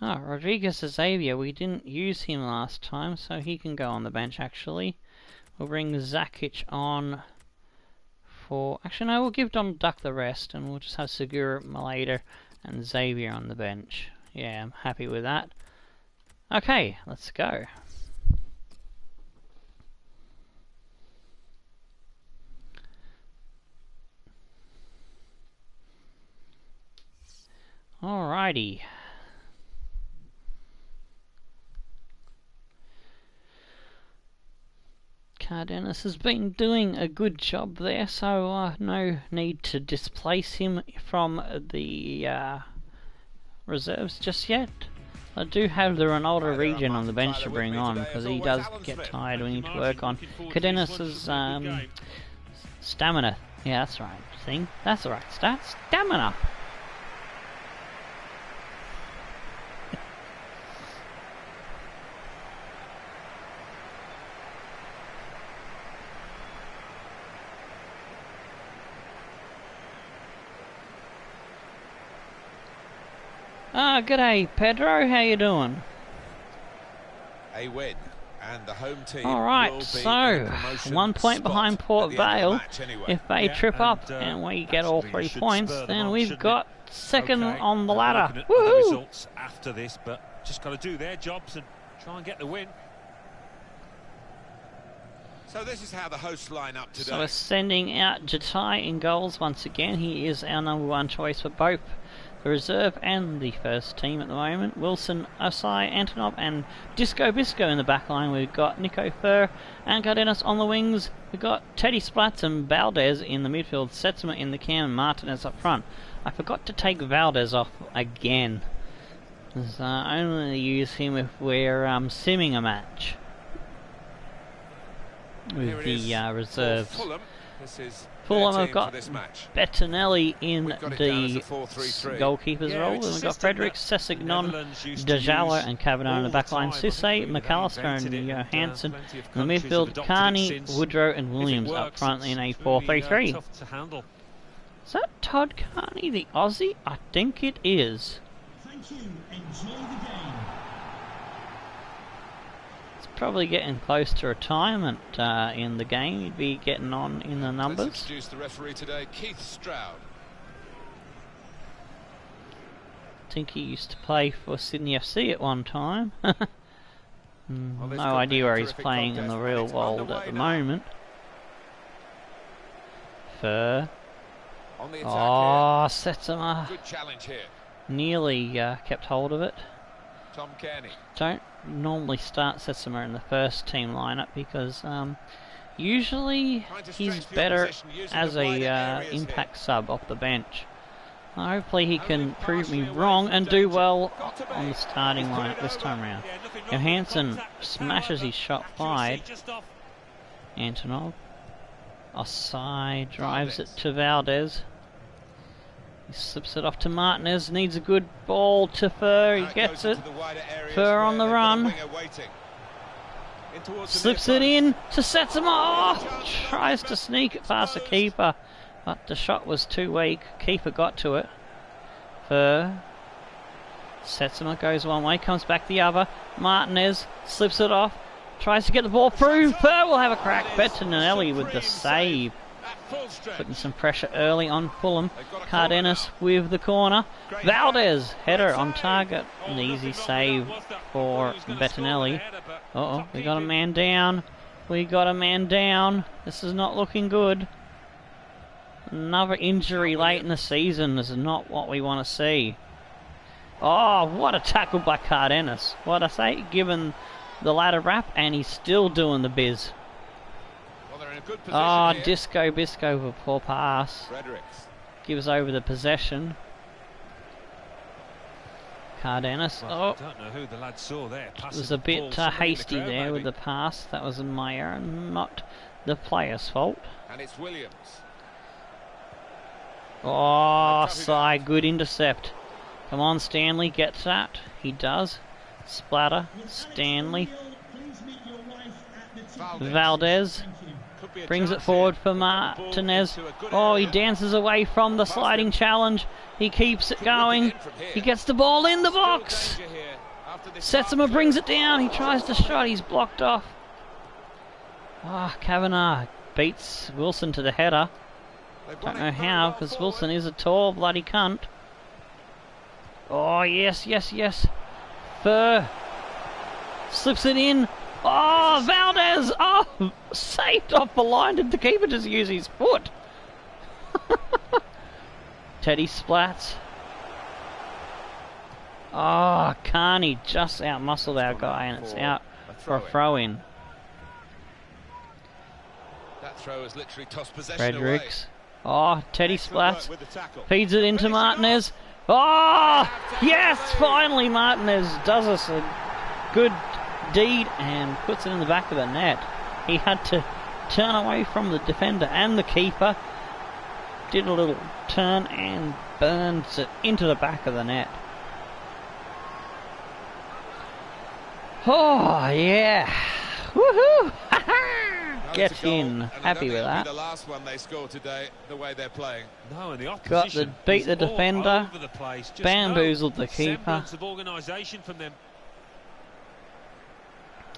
S1: Rodriguez Xavier, we didn't use him last time, so he can go on the bench actually. We'll bring Zakic on for... Actually no, we'll give Donald Duck the rest, and we'll just have Segura, Maleda and Xavier on the bench. Yeah, I'm happy with that. Okay, let's go. Alrighty. Cardenas has been doing a good job there, so no need to displace him from the reserves just yet. I do have the Ronaldo region on the bench to bring on because he does get tired. We need to work on Cardenas's stamina. Yeah, that's right. Thing. That's the right stat. Stamina.
S2: Ah,
S1: g'day Pedro, how you doing?
S2: A win And the home team
S1: All
S2: will
S1: right,
S2: be
S1: so
S2: in a promotion
S1: 1 point
S2: spot
S1: behind
S2: at
S1: Port
S2: the end of the
S1: Vale.
S2: match anyway.
S1: If they
S3: Yeah,
S1: trip up
S3: and,
S1: and we get all
S3: naturally
S1: 3
S3: should
S1: points,
S3: spur them
S1: then
S3: on,
S1: we've
S3: shouldn't
S1: got
S3: it?
S1: second
S3: Okay,
S1: on the
S3: they're
S1: ladder.
S3: looking at other
S1: Woohoo!
S3: results after this, but just got to do their jobs and try and get the win.
S2: So this is how the hosts line up today.
S1: So we're sending out Jatai in goals once again. He is our #1 choice for both the reserve and the first team at the moment. Wilson, Osai, Antonov and Disco Bisco in the back line. We've got Nico Fur and Cardenas on the wings. We've got Teddy Splats and Valdez in the midfield. Setsuma in the cam and Martinez up front. I forgot to take Valdez off again. I only use him if we're simming a match with the reserves.
S2: Fulham. This is
S1: Fulham
S2: their
S1: have
S2: team
S1: got
S2: for this match.
S1: Bettinelli in
S2: We've got it down as
S1: the
S2: a 4-3-3.
S1: goalkeeper's
S3: Yeah,
S1: role.
S3: it's a
S1: Then we've got
S3: system
S1: Frederick,
S3: that the
S1: Sessignon,
S3: Netherlands used to
S1: Dejala
S3: use
S1: and Kavanagh in the
S3: all
S1: back
S3: the
S1: line.
S3: time. I think
S1: Susse,
S3: really they
S1: McAllister
S3: invented
S1: and
S3: it,
S1: Johansson.
S3: plenty of
S1: In the
S3: countries have
S1: midfield,
S3: adopted it
S1: Carney,
S3: since.
S1: Woodrow and
S3: If it
S1: Williams up
S3: works,
S1: front in a
S3: it's really,
S1: 4-3-3.
S3: tough to handle.
S1: Is that Todd Carney, the Aussie? I think it is.
S4: Thank you. Enjoy the game.
S1: It's probably getting close to retirement in the game. He'd be getting on in the
S2: Let's
S1: numbers.
S2: introduce the referee today, Keith Stroud.
S1: I think he used to play for Sydney FC at one time.
S2: Well, this
S1: No
S2: could
S1: idea
S2: be a
S1: where he's
S2: terrific
S1: playing in
S2: contest,
S1: the
S2: and
S1: real
S2: it's
S1: world
S2: underway
S1: at the
S2: now.
S1: moment. Fur.
S2: On the attack
S1: Oh, Setsuma
S2: here. Good challenge here.
S1: nearly kept hold of it.
S2: Tom Kearney.
S1: Don't normally start Setsuma in the first team lineup because usually
S2: Trying to
S1: he's
S2: stretch the
S1: better
S2: opposition using
S1: as
S2: the wider
S1: a
S2: areas
S1: impact sub off the bench. Hopefully he can
S2: Only
S1: prove me
S2: partially away
S1: wrong
S2: from
S1: and do
S2: danger.
S1: well
S2: Got to be.
S1: on the starting
S2: He's put
S1: lineup
S2: it
S1: this
S2: over.
S1: time round.
S3: Yeah, nothing wrong with
S1: Johansson
S3: contact, the
S1: smashes
S3: power,
S1: his shot
S3: accuracy
S1: wide.
S3: just off.
S1: Antonov. Osai drives it
S2: Valdez.
S1: to Valdez. He slips it off to Martinez. Needs a good ball to Fur. He
S2: Now
S1: gets
S2: goes
S1: it.
S2: into the wider areas
S1: Fur on
S2: where
S1: the
S2: they've got a
S1: run.
S2: winger waiting. In towards the
S1: Slips
S2: near
S1: it in
S2: post.
S1: to Setsuma. Oh, tries to sneak it past the keeper, but the shot was too weak. Keeper got to it. Fur. Setsuma goes one way, comes back the other. Martinez slips it off. Tries to get the ball through. Fur will have a crack. Bettinelli with the save.
S2: At full stretch.
S1: Putting some pressure early on Fulham.
S2: They've got a corner
S1: Cardenas
S2: now.
S1: with the corner.
S2: Great
S1: Valdez, header
S2: Great
S1: on
S2: save.
S1: target.
S3: Oh,
S1: An easy
S3: nothing wrong
S1: save
S3: with that, was there? I
S1: for
S3: thought he was gonna score
S1: Bettinelli.
S3: the header, but
S1: Uh-oh,
S3: top
S1: we got a
S3: keeping.
S1: man down. We got a man down. This is not looking good. Another injury late in the season. This is not what we want to see. Oh, what a tackle by Cardenas. What I say, given the ladder wrap, and he's still doing the biz.
S2: Well, they're in a good position
S1: Oh,
S2: here.
S1: Disco Bisco with a poor pass.
S2: Fredericks.
S1: Gives over the possession. Cardenas.
S3: Well,
S1: Oh,
S3: I don't know who the lad saw there.
S1: it
S3: passing
S1: was a
S3: the ball.
S1: bit
S3: Somebody in the
S1: hasty
S3: crowd,
S1: there with
S3: maybe.
S1: the pass. That was my error, not the player's fault.
S2: And it's Williams.
S1: Oh,
S2: They cut it
S1: side,
S2: out.
S1: good intercept. Come on, Stanley gets that. He does. Splatter,
S4: Will Alex
S1: Stanley.
S4: O'Neill please meet your wife at the tip?
S2: Valdez.
S1: Valdez
S4: Thank you.
S2: Could be a
S1: brings it
S2: chance
S1: forward
S2: here.
S1: for
S2: They've got the ball
S1: Martinez.
S2: into a good
S1: Oh, he
S2: area.
S1: dances away from the
S2: Past
S1: sliding
S2: him.
S1: challenge. He keeps it
S2: Could whip
S1: going.
S2: in from here.
S1: He gets the ball in the
S2: Still
S1: box.
S2: danger here after this
S1: Setsuma
S2: mark
S1: brings
S2: clear.
S1: it down. He tries to shot. He's blocked off. Ah, Kavanagh beats Wilson to the header.
S2: They've
S1: Don't
S2: won
S1: know
S2: it very
S1: how,
S2: well
S1: because
S2: forward.
S1: Wilson is a tall bloody cunt. Oh, yes, yes, yes. Fur slips it in. Oh, Valdez! Oh, saved off the line. Did the keeper just use his foot? Teddy splats. Oh, Carney just out-muscled our guy, and it's out for a throw-in.
S2: That throw has literally tossed possession
S1: Fredericks. Oh, Teddy
S2: Excellent
S1: splats.
S2: work with the tackle.
S1: Feeds it into
S2: Finishing
S1: Martinez. Oh, yes, finally Martinez does us a good deed and puts it in the back of the net. He had to turn away from the defender and the keeper. Did a little turn and burns it into the back of the net. Oh, yeah. Woohoo!
S2: Now
S1: Get
S2: it's a goal,
S1: in.
S2: and I
S1: Happy
S2: don't think
S1: with
S2: it'll
S1: that.
S2: be the last one they score today, the way they're playing.
S3: No, and the
S1: Got the
S3: opposition
S1: beat
S3: is
S1: the
S3: all
S1: defender,
S3: over the place. Just
S1: bamboozled
S3: no
S1: the keeper.
S3: semblance of organisation from them.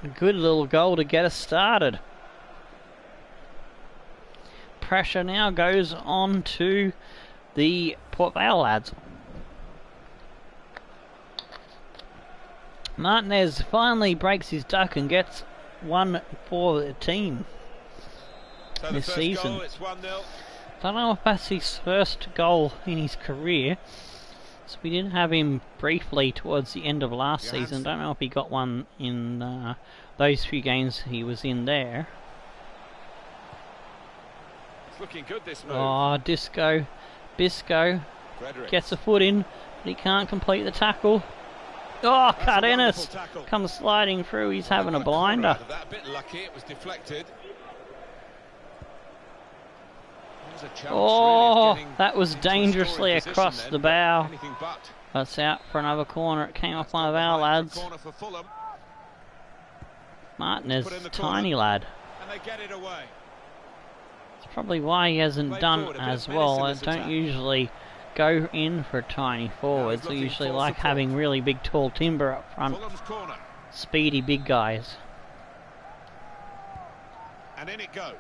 S1: A good little goal to get us started. Pressure now goes on to the Port Vale lads. Martinez finally breaks his duck and gets one for the team
S3: So
S1: this
S3: the first
S1: season.
S3: goal, it's 1-0.
S1: Don't know if that's his first goal in his career. So we did have him briefly towards the end of last season. Don't know if he got one in those few games he was in there.
S2: It's looking good, this move.
S1: Oh, Bisco
S2: Frederick.
S1: gets a foot in, but he can't complete the tackle. Oh,
S3: That's a
S1: Cardenas
S3: wonderful tackle.
S1: comes sliding through. He's having a
S2: Got corner
S1: blinder.
S2: out of that, a bit lucky, it was deflected. There's a chance,
S1: Oh,
S2: really, of getting
S1: that was
S2: into a
S1: dangerously
S2: scoring position
S1: across
S2: then,
S1: the
S2: but
S1: bow.
S2: anything but.
S1: That's out for another corner. It came off
S2: That's
S1: one of
S2: gone
S1: our
S2: behind for
S1: lads.
S2: corner for Fulham,
S1: Martinez,
S2: Put in the
S1: tiny
S2: corner.
S1: lad.
S3: And they get it away.
S1: It's probably why he hasn't
S2: Played
S1: done
S2: forward, a bit
S1: as
S2: of menace
S1: well.
S2: in
S1: I
S2: this
S1: don't
S2: attack.
S1: usually go in for tiny forwards. I
S2: looking
S1: usually
S2: for
S1: like
S2: support.
S1: having really big, tall timber up front.
S2: Fulham's corner,
S1: Speedy, big guys.
S2: and in it goes.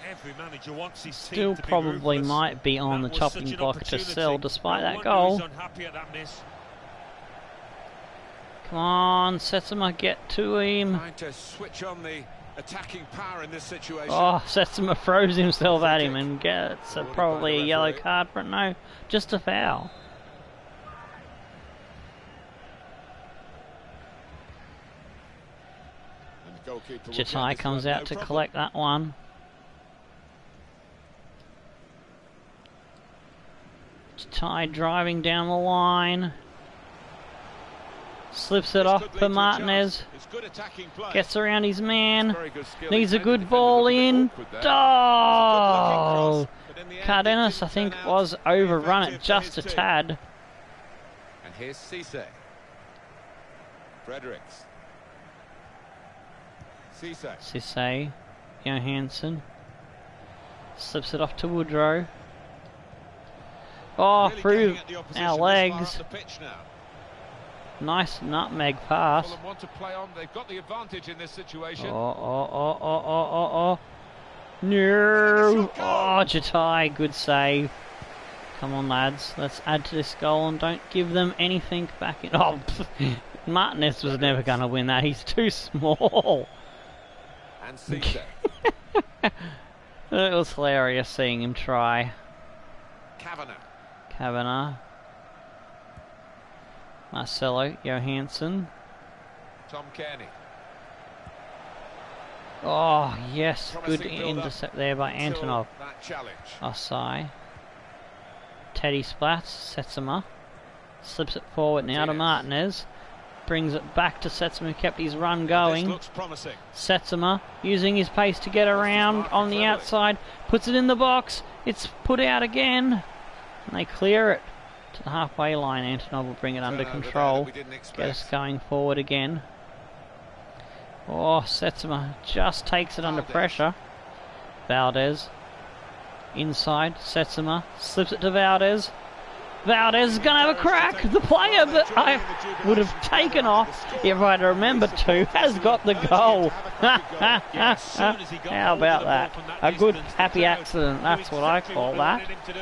S3: Every manager wants his team
S1: Still
S3: to be
S1: probably
S3: ruthless.
S1: might be on the
S3: That was
S1: chopping
S3: such an
S1: block to
S3: opportunity.
S1: sell despite
S3: No
S1: that
S3: wonder
S1: goal.
S3: he's unhappy at that miss.
S1: Come on, Setsuma, get to him.
S2: Trying to switch on the attacking power in this situation.
S1: Oh, Setsuma throws himself at him and gets
S2: Ordered by
S1: probably
S2: the
S1: a yellow
S2: referee.
S1: card for it. No, just a foul.
S2: And the goalkeeper will
S1: Jatai
S2: collect this
S1: comes
S2: one,
S1: out
S2: no
S1: to
S2: problem.
S1: collect that one. Jatai driving down the line. Slips it
S2: This
S1: off
S2: could lead
S1: for
S2: to a
S1: Martinez.
S2: chance. It's good attacking play.
S1: Gets around his man.
S2: Very good skill.
S1: Needs
S2: He
S1: a
S2: made the
S1: good
S2: defender
S1: ball
S2: look a bit
S1: in.
S2: awkward there.
S1: Oh!
S2: It's a good-looking cross, but in the end, it
S1: Cardenas, I
S2: didn't
S1: think,
S2: turn out
S1: was
S2: to be
S1: overrun it
S2: effective for
S1: just a
S2: his team.
S1: tad.
S2: And here's Cisse. Fredericks. Cisse.
S1: Cisse, Johansson. Slips it off to Woodrow. Oh,
S2: Really
S1: through
S2: getting at the opposition
S1: our
S2: this far
S1: legs.
S2: up the pitch now.
S1: Nice nutmeg pass.
S2: Fulham want to play on. They've got the advantage in this situation.
S1: Oh. No. Oh, Jatai, good save. Come on, lads. Let's add to this goal and don't give them anything back in. Oh, Martinez was never going to win that. He's too small.
S2: And Cisse.
S1: It was hilarious seeing him try. Kavanagh. Marcelo, Johansson.
S2: Tom Kearney.
S1: Oh, yes. Good
S2: Promising build-up
S1: intercept there by
S2: until
S1: Antonov.
S2: that challenge.
S1: Osai. Teddy Splats sets him up. Slips it forward now to Martinez. Brings it back to Setsuma, who kept his run
S2: This
S1: going.
S2: looks promising.
S1: Setsuma using his pace to get around
S2: mark
S1: on the
S2: cleverly.
S1: outside. Puts it in the box. It's put out again. And they clear it to the halfway line. Antonov will bring it under
S2: Turnover there
S1: control.
S2: that we didn't
S1: Get us
S2: expect.
S1: going forward again. Oh, Setsuma just takes it under
S2: Valdez.
S1: pressure. Valdez. Inside, Setsuma. Slips it to Valdez. Valdez is going to have a crack. The player that I would have taken off if I'd remembered to has got the goal.
S3: Yeah, as soon as he got
S1: How
S3: hold of
S1: about
S3: the
S1: that?
S3: ball from
S1: A good
S3: distance,
S1: happy
S3: knew
S1: accident. That's what I
S3: exactly
S1: call
S3: we
S1: that.
S3: wanted him to do.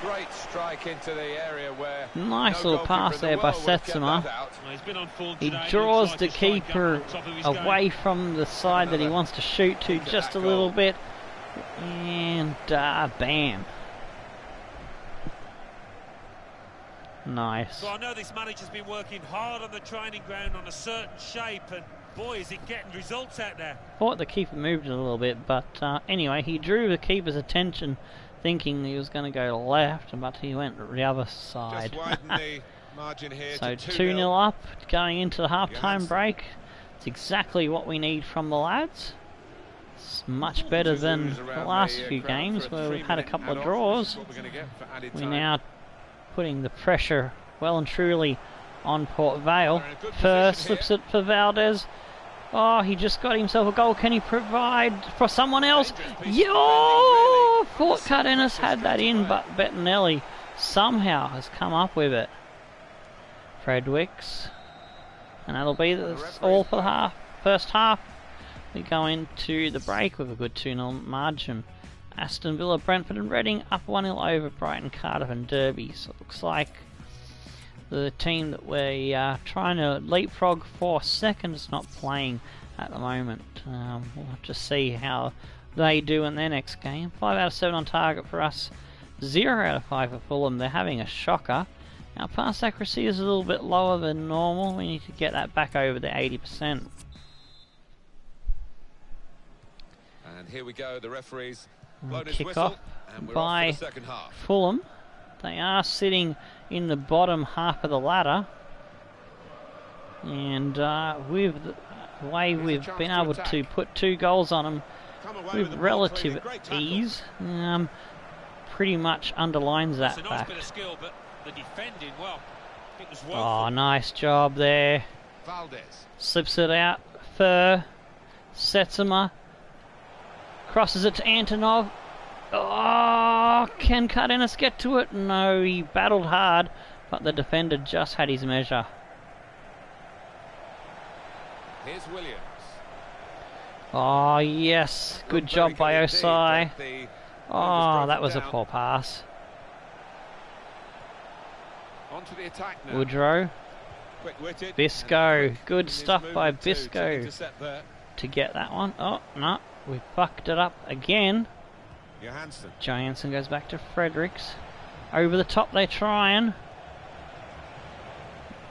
S2: Great strike into the area where
S1: Nice
S2: no
S1: little pass
S2: goalkeeper in
S1: there
S2: the
S1: by
S2: world would have kept
S1: Setsuma.
S2: that out.
S3: Well, he's been on form
S1: He
S3: today.
S1: draws
S3: Looks
S1: the
S3: like a striker
S1: keeper
S3: on top of his
S1: away
S3: game.
S1: from the side that he
S2: Another
S1: wants to shoot to
S2: look at
S1: just a
S2: that
S1: little
S2: goal.
S1: bit. And bam. Nice.
S3: So I know this manager's been working hard on the training ground on a certain shape, and boy, is he getting results out there.
S1: Thought the keeper moved it a little bit, but anyway, he drew the keeper's attention thinking he was going to go left, but he went the other side.
S2: Just widen the margin here
S1: So
S2: to
S1: 2-0 up, going into the half-time
S2: Johansson.
S1: break. It's exactly what we need from the lads. It's much better than the last few games where we've had a couple of draws. We're now putting the pressure well and truly on Port Vale.
S2: They're in a good
S1: First
S2: position
S1: slips it for Valdez. Oh, he just got himself a goal. Can he provide for someone else?
S2: Dangerous piece of
S1: Yo!
S2: defending, really.
S1: Thought Cardenas
S2: Just
S1: had that
S2: straight
S1: in,
S2: away.
S1: but Bettinelli somehow has come up with it. Fredwicks. And that'll be all for the first half. We go into the break with a good 2-0 margin. Aston Villa, Brentford and Reading up 1-0 over Brighton, Cardiff and Derby. So it looks like the team that we are trying to leapfrog for second is not playing at the moment. We'll have to see how they do in their next game. 5 out of 7 on target for us. 0 out of 5 for Fulham. They're having a shocker. Our pass accuracy is a little bit lower than normal. We need to get that back over the 80%.
S2: And here we go, the referee's blown his
S1: Kick
S2: whistle,
S1: off
S2: and we're
S1: by
S2: off for the second half.
S1: Fulham. They are sitting in the bottom half of the ladder. And with the way we've been able to put 2 goals on them with relative ease, pretty much underlines that
S3: It's a nice
S1: fact.
S3: bit of skill, but the defending, well, it was woeful.
S1: Oh, nice job there.
S2: Valdez.
S1: Slips it out. Fur. Setsuma. Crosses it to Antonov. Oh, can Cardenas get to it? No, he battled hard, but the defender just had his measure.
S2: Here's Williams.
S1: Oh, yes. Good job by Osai. Oh, that was a poor pass.
S2: Onto the attack now.
S1: Woodrow.
S2: Quick-witted.
S1: Bisco. Good
S2: And his
S1: stuff by
S2: movement too, to
S1: Bisco
S2: intercept there.
S1: to get that one. Oh, no. We fucked it up again.
S2: Johansson.
S1: Johansson goes back to Fredericks. Over the top they're trying.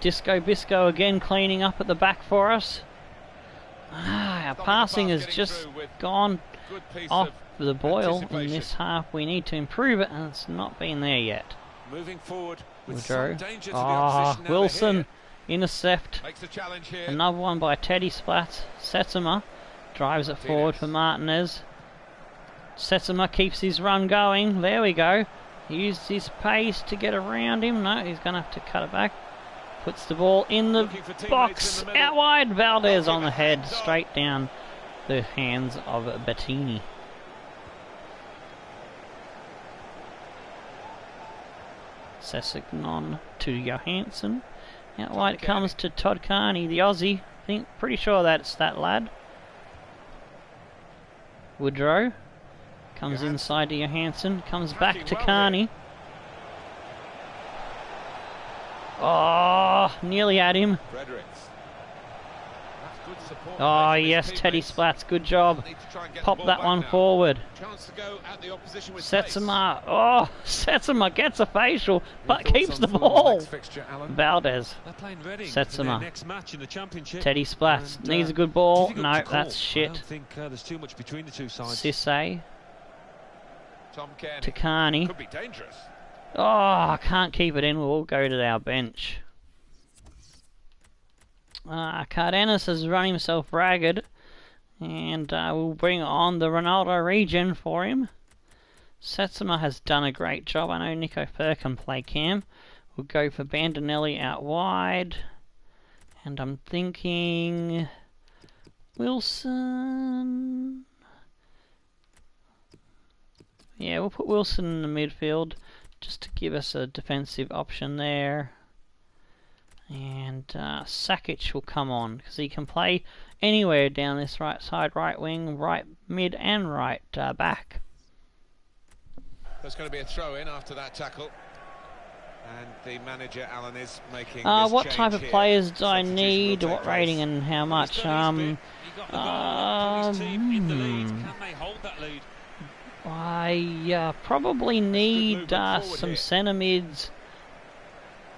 S1: Disco Bisco again cleaning up at the back for us. Our passing has just gone
S2: Good piece
S1: off
S2: of
S1: the boil in
S2: anticipation.
S1: this half. We need to improve it, and it's not been there yet.
S2: Moving forward with
S1: Woodrow.
S2: some danger to the
S1: Ah,
S2: opposition. Now
S1: Wilson
S2: they're here.
S1: intercept.
S2: Makes the challenge here.
S1: Another one by Teddy Splat. Setsuma drives it forward for Martinez. Setsuma keeps his run going. There we go. He used his pace to get around him. No, he's going to have to cut it back. Puts the ball in the
S2: Looking for teammates
S1: box.
S2: in the middle.
S1: Out wide. Valdez on the head. Straight down the hands of Bettini. Sessignon to Johansson. Out wide it comes to Todd Carney, the Aussie. Pretty sure that's that lad. Woodrow comes inside to Johansson, comes back to
S2: well
S1: Carney. Oh, nearly had him.
S2: Fredericks. That's good support
S1: Oh
S2: from his
S1: yes, Teddy
S2: teammates.
S1: Splats, good job.
S2: Need to try and get the
S1: Pop
S2: ball
S1: that
S2: back
S1: one
S2: now.
S1: forward.
S2: Chance to go at the opposition with
S1: Setsuma, oh, Setsuma gets a facial, but
S2: thoughts
S1: keeps
S2: on
S1: the
S2: Fulham's
S1: ball.
S2: next fixture, Alan?
S1: Valdez,
S3: They're playing Reading in
S1: Setsuma.
S3: their next match in the Championship.
S1: Teddy Splats,
S3: And,
S1: needs a good ball.
S3: difficult
S1: No,
S3: to call.
S1: that's
S3: I
S1: shit.
S3: don't think there's too much between the two sides.
S1: Sisse
S2: Tom Kearney.
S1: to Carney.
S2: Could be dangerous.
S1: Oh, I can't keep it in. We'll all go to our bench. Cardenas has run himself ragged, and we'll bring on the Ronaldo regen for him. Setsuma has done a great job. I know Nico Fur can play cam. We'll go for Bandinelli out wide, and I'm thinking Wilson. Yeah, we'll put Wilson in the midfield just to give us a defensive option there. And Sakic will come on because he can play anywhere down this right side, right wing, right mid and right back.
S2: There's going to be a throw in after that tackle. And the manager, Alan, is making
S1: What
S2: this
S1: type
S2: change
S1: of
S2: here.
S1: players do I
S2: Substitution
S1: need?
S2: will take
S1: What rating
S2: place.
S1: and how much?
S3: He's done his bit. He got the goal, put his team in the lead. Can they hold that lead?
S1: I probably need
S2: movement forward
S1: some
S2: here.
S1: centre mids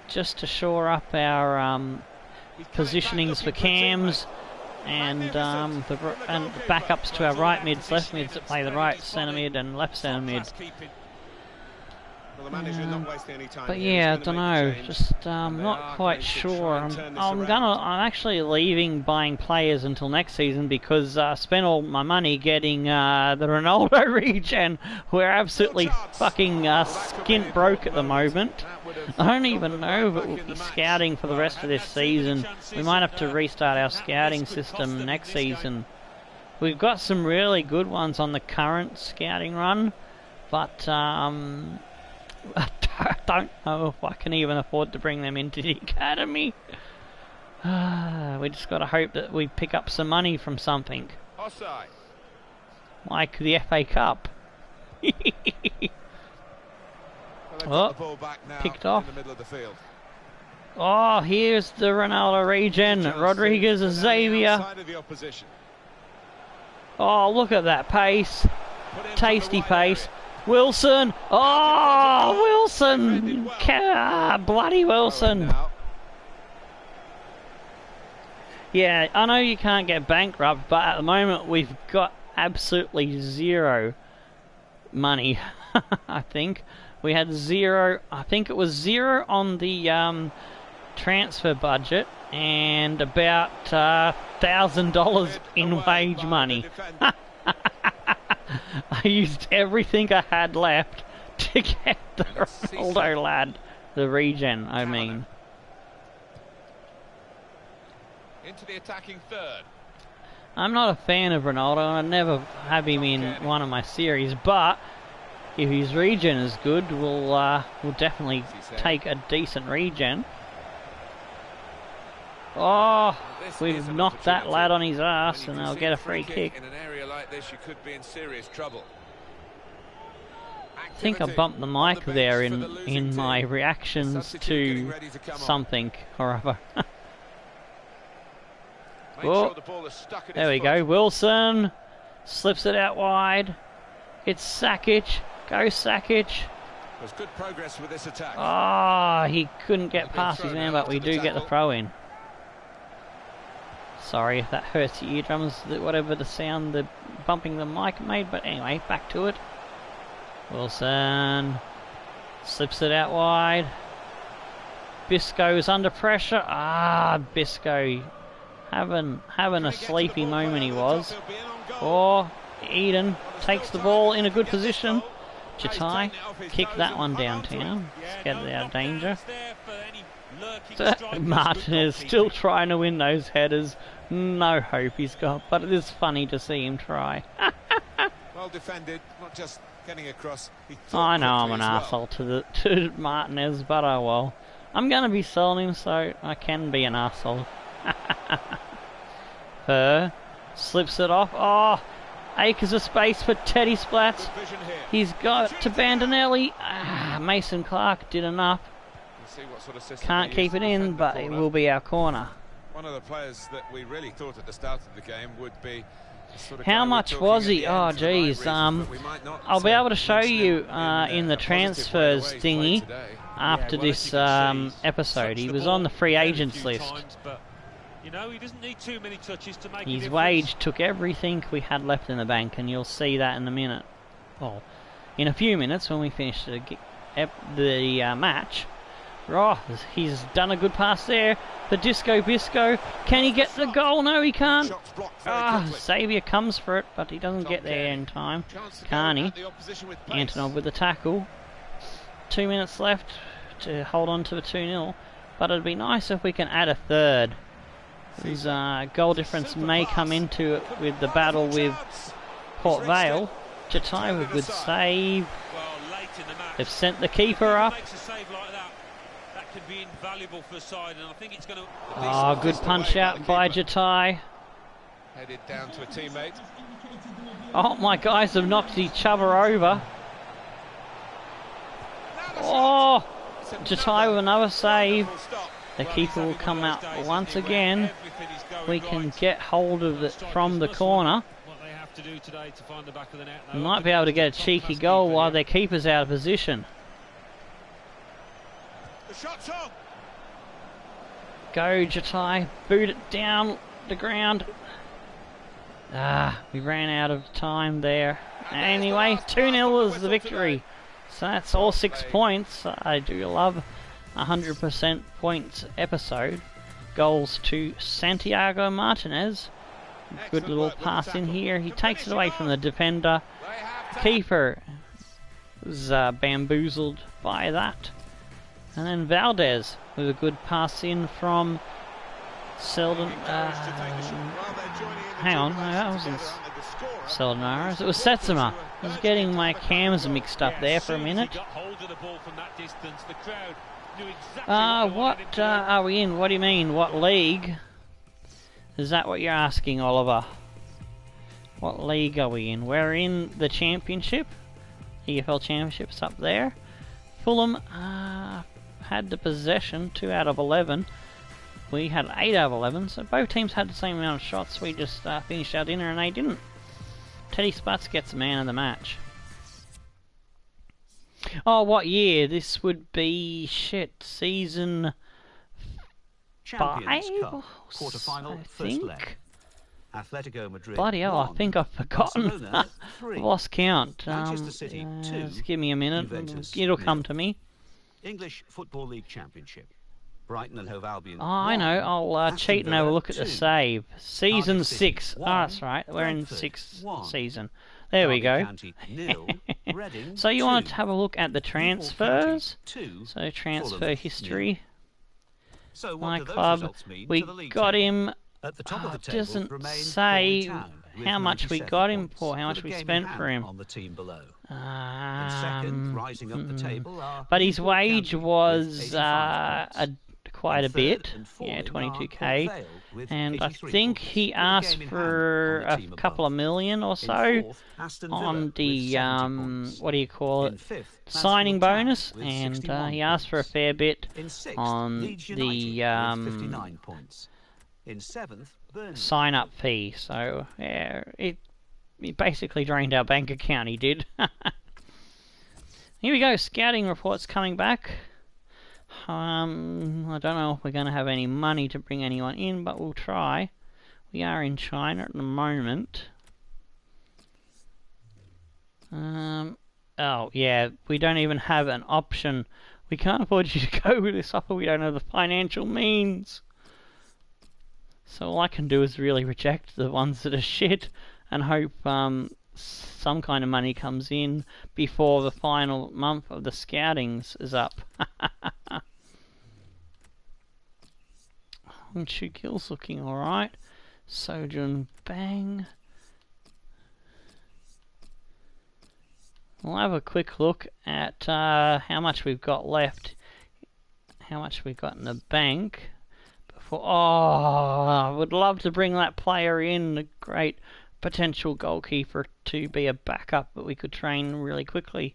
S1: just to shore up our
S2: He's coming
S1: positionings
S2: back
S1: for
S2: looking a
S1: cams.
S2: teammate.
S1: And
S2: Magnificent
S1: the
S2: from the
S1: backups to our
S3: Well,
S1: right
S3: that
S1: mids, left
S3: positioning
S1: mids that
S3: and
S1: play the
S3: spreading
S1: right
S3: his
S1: centre
S3: body.
S1: mid and left centre mid.
S3: Top-class keeping.
S2: Well, the manager not wasting any time
S1: But
S2: here.
S1: yeah, I
S2: He's
S1: don't
S2: gonna make
S1: know,
S2: the change.
S1: just
S2: And they
S1: not
S2: are
S1: quite
S2: going to
S1: sure.
S2: try and turn this around.
S1: I'm actually leaving buying players until next season because I spent all my money getting the Ronaldo regen. We're absolutely fucking skint broke at the moment. I don't even know if it will be scouting for the rest of this season. We might have to restart our scouting system next season. We've got some really good ones on the current scouting run, but I I don't know if I can even afford to bring them into the academy. We just got to hope that we pick up some money from something.
S2: Offside.
S1: Like the FA Cup.
S2: Well, they've got the ball back now
S1: picked off.
S2: in the middle of the field.
S1: Oh, here's the Ronaldo regen. Rodriguez, Xavier.
S2: Outside of the opposition.
S1: Oh, look at that pace.
S2: Put into
S1: Tasty
S2: the wide
S1: pace.
S2: area.
S1: Wilson. Oh, Wilson. Bloody Wilson.
S2: Now.
S1: Yeah, I know you can't get bankrupt, but at the moment we've got absolutely zero money. I think we had zero. I think it was zero on the transfer budget and about $1,000 in wage money. I used everything I had left to get the Ronaldo lad, the regen. I mean.
S2: Into the attacking third.
S1: I'm not a fan of Ronaldo, and I'd never have him in one of my series, but if his regen is good, we'll definitely take a decent regen. Oh, we've knocked that lad on his ass, and they'll get a free kick.
S2: In an area like this, you could be in serious trouble.
S1: I think I bumped the mic there in my reactions to something or other. Oh, there we go. Wilson slips it out wide. It's Sakic. Go Sakic.
S2: There's good progress with this attack.
S1: Ah, he couldn't get past his man, but we do get the throw in. Sorry if that hurts your eardrums, whatever the sound the bumping the mic made, but anyway, back to it. Wilson slips it out wide. Bisco's under pressure. Ah, Bisco having a sleepy moment he was. Or Eden takes the ball in a good position. Jatai, kick that one downtown. Let's get it out of danger. Martinez still trying to win those headers. No hope he's got, but it is funny to see him try.
S2: Well defended, not just getting across.
S1: I know I'm an arsehole to Martinez, but oh well. I'm going to be selling him, so I can be an arsehole. Slips it off. Oh, acres of space for Teddy Splats. He's got to Bandinelli. Mason Clark did enough. Can't keep it in, but it will be our corner.
S2: One of the players that we really thought at the start of the game would be.
S1: How much was he? Oh, geez. I'll be able to show you in the transfers thingy after this episode. He was on the free agents list.
S3: You know, he doesn't need too many touches to make
S1: his wage took everything we had left in the bank, and you'll see that in a minute. Well, in a few minutes when we finish the match. Oh, he's done a good pass there. The Disco Bisco. Can he get the goal? No, he can't. Xavier comes for it, but he doesn't get there in time. Carney. Antonov with the tackle. 2 minutes left to hold on to the 2-0. But it'd be nice if we can add a third. His goal difference may come into it with the battle with Port Vale. Jatai with a good save. They've sent the keeper up. Oh, good punch out by Jatai.
S2: Headed down to a teammate.
S1: Oh, my guys have knocked each other over. Oh, Jatai with another save. The keeper will come out once again. We can get hold of it from the corner. We might be able to get a cheeky goal while their keeper's out of position. Go Jatai, boot it down the ground. We ran out of time there. Anyway, 2-0 is the victory. So that's all 6 points. I do love 100% points episode. Goals to Santiago Martinez. Good little pass in here. He takes it away from the defender. Keeper was bamboozled by that. And then Valdez with a good pass in from Seldon. Hang on, no, that wasn't Seldenaris. It was Setsuma. was getting my cams mixed up there for a minute. What are we in? What do you mean? What league? Is that what you're asking, Oliver? What league are we in? We're in the Championship. EFL Championship's up there. Fulham had the possession, 2 out of 11. We had 8 out of 11, so both teams had the same amount of shots. We just finished our dinner and they didn't. Teddy Sputz gets man of the match. Oh, what year? This would be, season
S5: Champions
S1: 5?
S5: Cup, quarter-final,
S1: I
S5: first
S1: think.
S5: leg. Atletico Madrid.
S1: Bloody hell, I
S5: 1,
S1: think I've forgotten.
S5: Barcelona 3.
S1: I've lost count.
S5: Manchester City 2.
S1: Just give me a minute.
S5: Juventus
S1: It'll
S5: 0.
S1: come to me.
S5: English Football League Championship. Brighton and Hove Albion.
S1: Oh, I
S5: 1.
S1: know. I'll
S5: Aston
S1: cheat and have a
S5: Villa
S1: look at the
S5: 2.
S1: save. Season
S5: Cardiff City
S1: 6.
S5: 1.
S1: Oh, that's right. We're in
S5: Brentford
S1: 6th
S5: 1.
S1: season. There we
S5: Derby
S1: go.
S5: County 0. Reading
S1: So you
S5: 2.
S1: wanted to have a look at the transfers.
S5: 2.
S1: So transfer
S5: Fulham,
S1: history.
S5: 0. So
S1: My
S5: what do those
S1: club.
S5: results mean
S1: We
S5: to the league
S1: got
S5: table?
S1: him.
S5: At the top of the
S1: It
S5: table
S1: doesn't
S5: remains
S1: say
S5: Crawley Town with
S1: how much we
S5: 97
S1: got him
S5: points,
S1: for, how much
S5: with a
S1: we
S5: game in
S1: spent
S5: hand
S1: for him.
S5: on the team below. In second, rising up the table are
S1: But his
S5: Newport
S1: wage
S5: County with
S1: was
S5: 85 points.
S1: quite a
S5: In third
S1: bit.
S5: and fourth
S1: Yeah,
S5: are
S1: 22k.
S5: Port Vale with
S1: And I
S5: 83
S1: think
S5: points,
S1: he
S5: with a
S1: asked
S5: game in hand
S1: for
S5: on the
S1: a
S5: team
S1: couple
S5: above.
S1: of million or
S5: In
S1: so
S5: fourth, Aston Villa
S1: on
S5: with
S1: the
S5: 70 points.
S1: what do you call
S5: In
S1: it,
S5: fifth,
S1: signing
S5: Mansfield Town
S1: bonus,
S5: with
S1: and
S5: 61
S1: he asked for a
S5: points.
S1: fair bit
S5: In sixth,
S1: on
S5: Leeds
S1: the
S5: United with 59 points. In seventh, Burnley.
S1: sign up fee. So yeah, it basically drained our bank account. He did. Here we go. Scouting reports coming back. I don't know if we're going to have any money to bring anyone in, but we'll try. We are in China at the moment. Oh yeah, we don't even have an option. We can't afford you to go with this offer. We don't have the financial means. So all I can do is really reject the ones that are shit and hope some kind of money comes in before the final month of the scoutings is up. Shoot kills looking alright. Sojun Bang. We'll have a quick look at how much we've got left. How much we've got in the bank. Oh, I would love to bring that player in, a great potential goalkeeper to be a backup that we could train really quickly.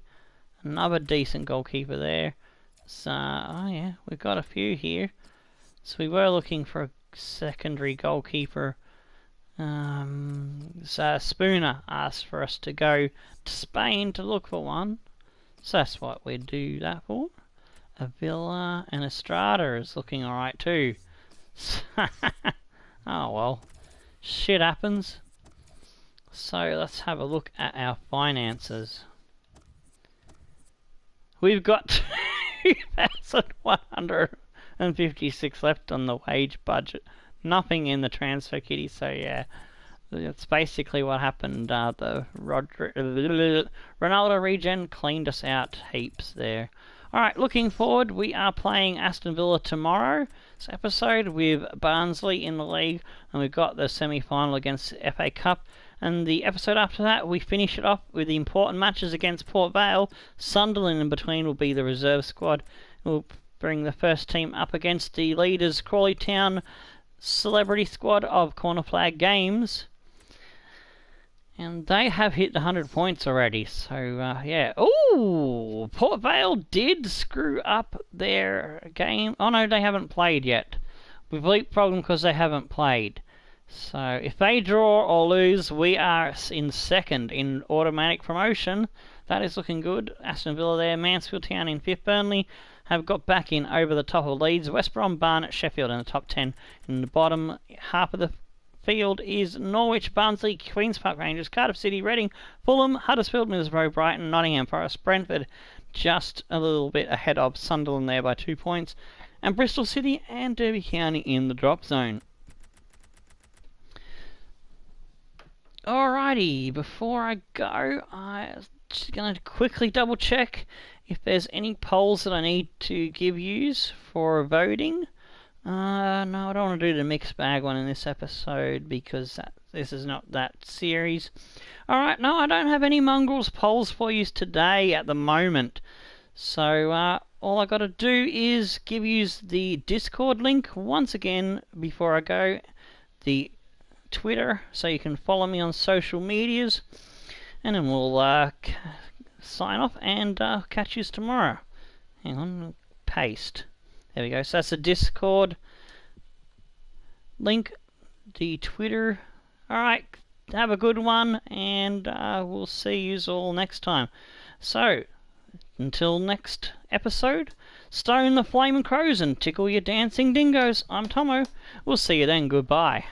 S1: Another decent goalkeeper there. So, oh yeah, we've got a few here. So we were looking for a secondary goalkeeper. So Spooner asked for us to go to Spain to look for one. So that's what we'd do that for. A Villa and Estrada is looking alright too. Oh well, shit happens. So let's have a look at our finances. We've got 2,156 left on the wage budget. Nothing in the transfer kitty, so yeah. That's basically what happened. The Ronaldo regen cleaned us out heaps there. Alright, looking forward, we are playing Aston Villa tomorrow's episode with Barnsley in the league, and we've got the semi-final against the FA Cup. And the episode after that, we finish it off with the important matches against Port Vale. Sunderland in between will be the reserve squad. We'll bring the first team up against the leaders, Crawley Town Celebrity Squad of Corner Flag Games. And they have hit the 100 points already, so yeah. Ooh, Port Vale did screw up their game. Oh no, they haven't played yet. We've leapfrogged them because they haven't played. So if they draw or lose, we are in second in automatic promotion. That is looking good. Aston Villa there, Mansfield Town in fifth. Burnley have got back in over the top of Leeds. West Brom, Barnet, Sheffield in the top 10. In the bottom half of the field is Norwich, Barnsley, Queen's Park Rangers, Cardiff City, Reading, Fulham, Huddersfield, Middlesbrough, Brighton, Nottingham Forest, Brentford, just a little bit ahead of Sunderland there by 2 points, and Bristol City and Derby County in the drop zone. Alrighty, before I go, I'm just going to quickly double check if there's any polls that I need to give yous for voting. No, I don't want to do the mixed bag one in this episode because this is not that series. Alright, no, I don't have any Mongrels polls for you today at the moment. So, all I got to do is give you the Discord link once again before I go. The Twitter, so you can follow me on social medias. And then we'll sign off and catch you tomorrow. Hang on, paste. There we go. So that's the Discord link, the Twitter. Alright, have a good one, and we'll see you all next time. So, until next episode, stone the flaming crows and tickle your dancing dingoes. I'm Tomo. We'll see you then. Goodbye.